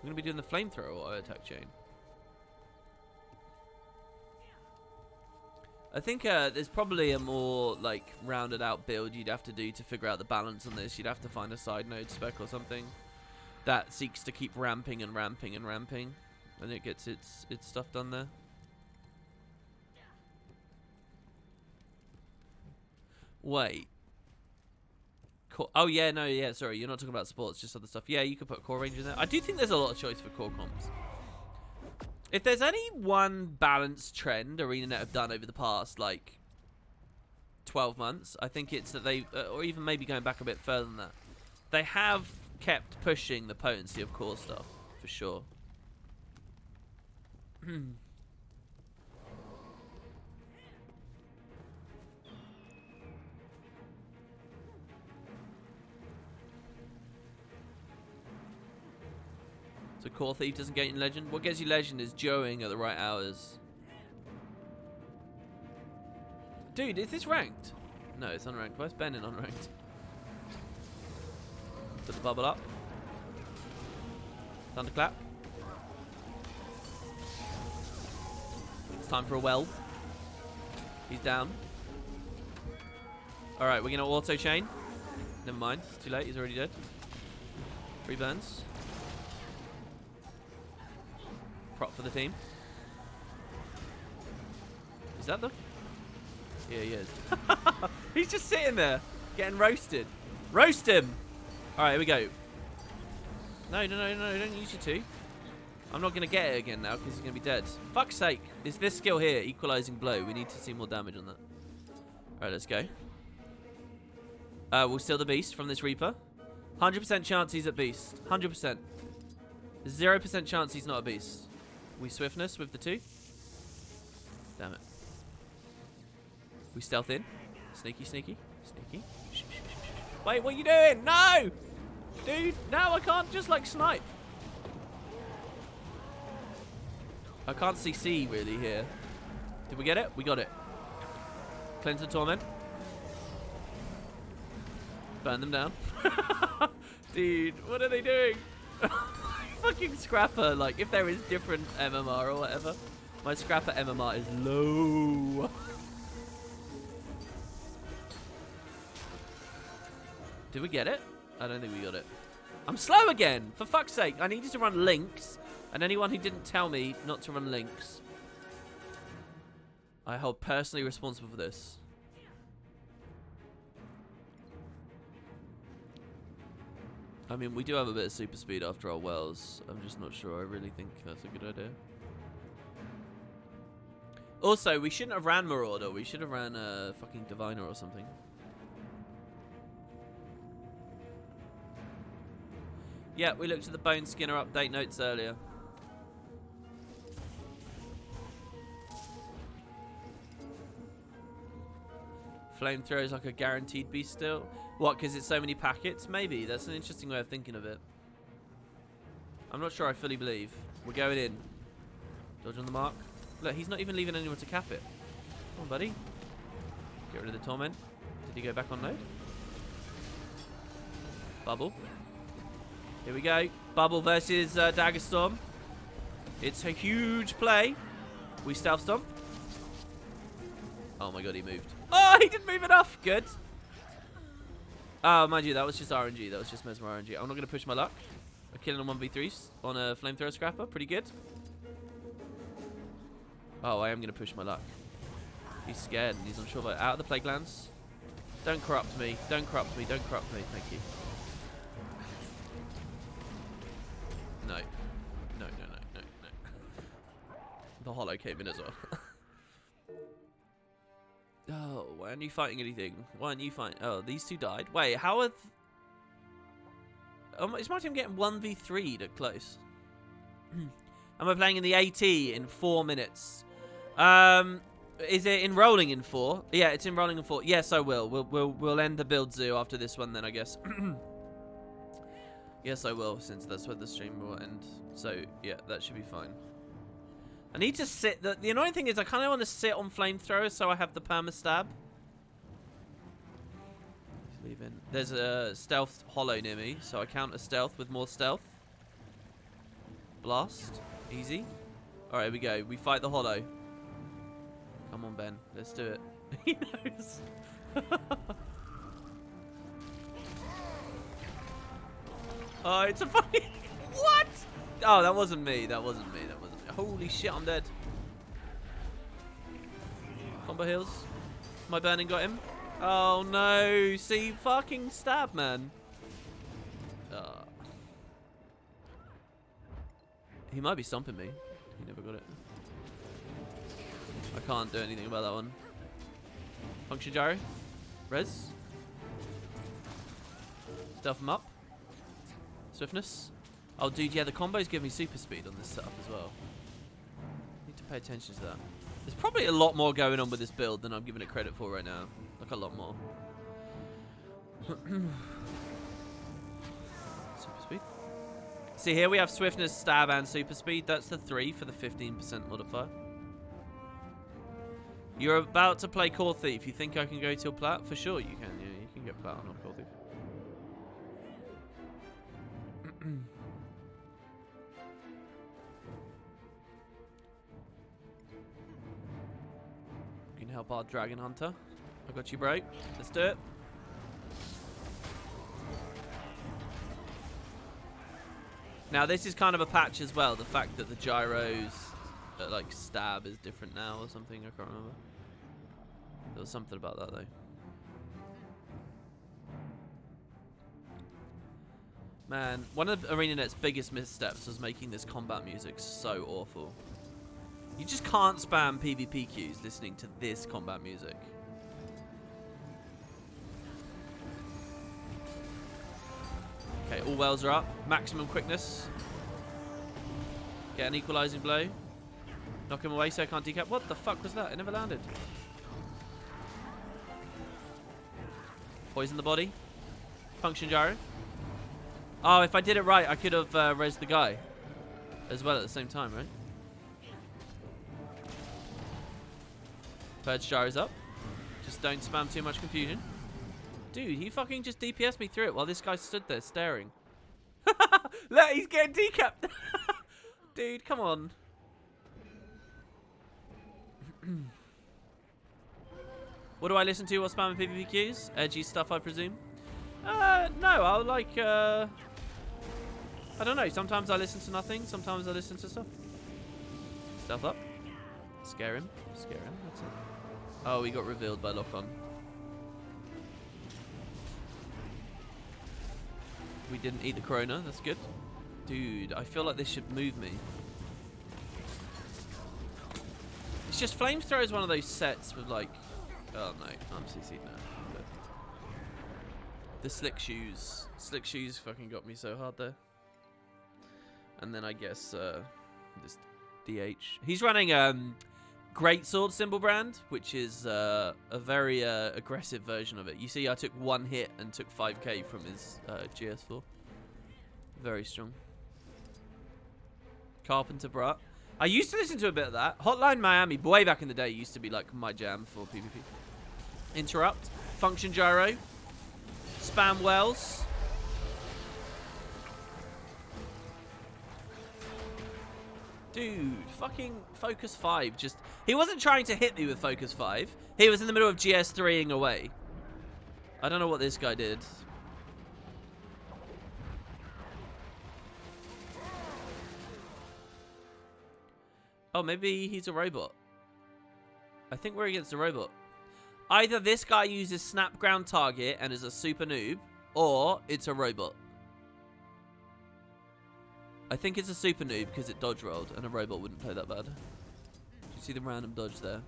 We're going to be doing the flamethrower auto attack chain. I think there's probably a more, like, rounded out build you'd have to do to figure out the balance on this. You'd have to find a side node spec or something that seeks to keep ramping and ramping and ramping, and it gets its stuff done there. Wait. Oh, yeah, no, yeah, sorry. You're not talking about sports, just other stuff. Yeah, you could put core range in there. I do think there's a lot of choice for core comps. If there's any one balanced trend ArenaNet have done over the past, like, 12 months, I think it's that they, or even maybe going back a bit further than that, they have kept pushing the potency of core stuff, for sure. So Core Thief doesn't get you Legend. What gets you Legend is Joeing at the right hours. Dude, is this ranked? No, it's unranked. Where's Ben in unranked? Put the bubble up. Thunderclap. It's time for a well. He's down. Alright, we're going to auto chain. Never mind. It's too late. He's already dead. 3 burns. Prop for the team. Is that the... Here he is. He's just sitting there, getting roasted. Roast him! Alright, here we go. No, don't use your 2. I'm not going to get it again now because he's going to be dead. Fuck's sake. It's this skill here, Equalizing Blow. We need to see more damage on that. Alright, let's go. We'll steal the beast from this Reaper. 100% chance he's a beast. 100%. 0% chance he's not a beast. We swiftness with the 2. Damn it. We stealth in. Sneaky, sneaky, sneaky. Wait, what are you doing? No! Dude, no, I can't just like snipe. I can't CC really here. Did we get it? We got it. Cleanse the Torment. Burn them down. Dude, what are they doing? Fucking Scrapper, like, if there is different MMR or whatever. My Scrapper MMR is low. Did we get it? I don't think we got it. I'm slow again! For fuck's sake, I needed to run links. And anyone who didn't tell me not to run links, I hold personally responsible for this. I mean, we do have a bit of super speed after our wells. I'm just not sure. I really think that's a good idea. Also, we shouldn't have ran Marauder. We should have ran a fucking Diviner or something. Yeah, we looked at the Bone Skinner update notes earlier. Flamethrower is like a guaranteed beast still. What, because it's so many packets? Maybe. That's an interesting way of thinking of it. I'm not sure I fully believe. We're going in. Dodge on the mark. Look, he's not even leaving anyone to cap it. Come on, buddy. Get rid of the Torment. Did he go back on load? Bubble. Here we go. Bubble versus Dagger Storm. It's a huge play. We stealth stomp. Oh my god, he moved. Oh, he didn't move enough. Good. Oh, mind you, that was just RNG. That was just Mesmer RNG. I'm not going to push my luck. I'm killing on 1v3s on a Flamethrower Scrapper. Pretty good. Oh, I am going to push my luck. He's scared and he's unsure about it. Out of the Plague Lands. Don't corrupt me. Don't corrupt me. Don't corrupt me. Thank you. No. No. The Hollow came in as well. Oh, why aren't you fighting anything? Why aren't you fighting? Oh, these 2 died. Wait, how are... is my team getting 1v3'd at close? Am I playing in the AT in 4 minutes? Is it enrolling in 4? Yeah, it's enrolling in 4. Yes, I will. We'll end the build zoo after this one then, I guess. Yes, I will, since that's where the stream will end. So, yeah, that should be fine. I need to sit... The annoying thing is I kind of want to sit on Flamethrower so I have the perma-stab. He's leaving. There's a stealth hollow near me, so I counter stealth with more stealth. Blast. Easy. Alright, here we go. We fight the hollow. Come on, Ben. Let's do it. He knows. Oh, it's a funny... What? Oh, that wasn't me. That wasn't me. That wasn't me. Holy shit, I'm dead. Combo heals. My burning got him. Oh, no. See, fucking stab, man. He might be stomping me. He never got it. I can't do anything about that one. Function Gyro. Res. Stealth him up. Swiftness. Oh, dude, yeah, the combos give me super speed on this setup as well. Need to pay attention to that. There's probably a lot more going on with this build than I'm giving it credit for right now. Like, a lot more. Super speed. See, here we have Swiftness, Stab, and Super Speed. That's the 3 for the 15% modifier. You're about to play Core Thief. You think I can go till Plat? For sure you can, yeah. You can get Plat on Core Thief. You can help our Dragon Hunter. I got you, bro. Let's do it. Now, this is kind of a patch as well. The fact that the gyros, like, stab is different now or something. I can't remember. There was something about that though. Man, one of ArenaNet's biggest missteps was making this combat music so awful. You just can't spam PvP queues listening to this combat music. Okay, all wells are up. Maximum quickness. Get an equalizing blow. Knock him away so I can't decap. What the fuck was that? It never landed. Poison the body. Function gyro. Oh, if I did it right, I could have rezzed the guy as well at the same time, right? Purge gyro's up. Just don't spam too much confusion. Dude, he fucking just DPS'd me through it while this guy stood there staring. Look, he's getting decapped. Dude, come on. What do I listen to while spamming PvPQs? Edgy stuff, I presume? No, I'll like, I don't know. Sometimes I listen to nothing. Sometimes I listen to stuff. Stealth up. Scare him. Scare him. That's it. Oh, he got revealed by lock-on. We didn't eat the Corona. That's good. Dude, I feel like this should move me. It's just Flamethrower is one of those sets with like... Oh no, I'm CC'd now. But the Slick Shoes. Slick Shoes fucking got me so hard there. And then I guess this DH. He's running Greatsword symbol brand, which is a very aggressive version of it. You see, I took one hit and took 5k from his GS4. Very strong. Carpenter Brat. I used to listen to a bit of that. Hotline Miami, way back in the day, used to be like my jam for PvP. Interrupt. Function gyro. Spam wells. Dude, fucking Focus 5 just... He wasn't trying to hit me with Focus 5. He was in the middle of GS3ing away. I don't know what this guy did. Oh, maybe he's a robot. I think we're against a robot. Either this guy uses snap ground target and is a super noob, or it's a robot. I think it's a super noob because it dodge rolled, and a robot wouldn't play that bad. You see the random dodge there?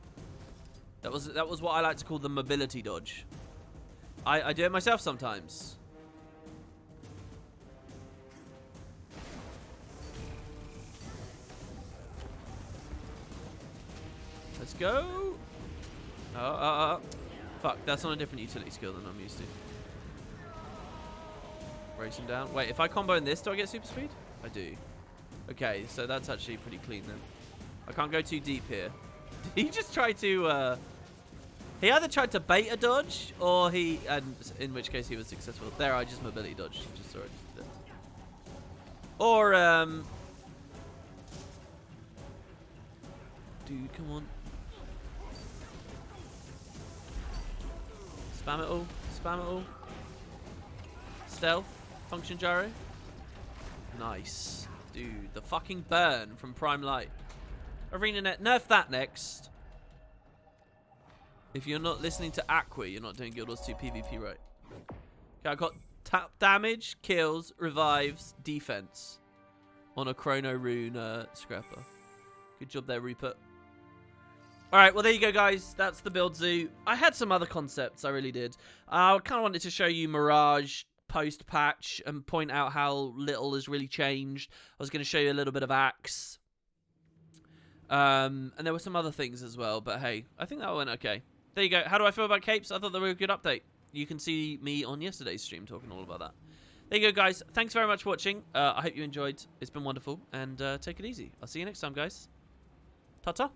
That was what I like to call the mobility dodge. I do it myself sometimes. Let's go. Fuck, that's on a different utility skill than I'm used to. Racing down. Wait, if I combo in this, do I get super speed? I do. Okay, so that's actually pretty clean then. I can't go too deep here. Did he just try to... He either tried to bait a dodge, or he... And in which case he was successful. There, I just mobility dodged. Just saw it. Or, Dude, come on. Spam it all. Spam it all. Stealth. Function gyro. Nice. Dude, the fucking burn from Prime Light. ArenaNet, nerf that next. If you're not listening to Aqua, you're not doing Guild Wars 2 PvP right. Okay, I got tap damage, kills, revives, defense on a Chrono Rune scrapper. Good job there, Rupert. Alright, well there you go guys, that's the build zoo. I had some other concepts, I really did. I kind of wanted to show you Mirage post-patch and point out how little has really changed. I was going to show you a little bit of Axe. And there were some other things as well, but hey, I think that went okay. There you go. How do I feel about capes? I thought they were a good update. You can see me on yesterday's stream talking all about that. There you go guys, thanks very much for watching. I hope you enjoyed. It's been wonderful, and take it easy. I'll see you next time guys. Ta-ta.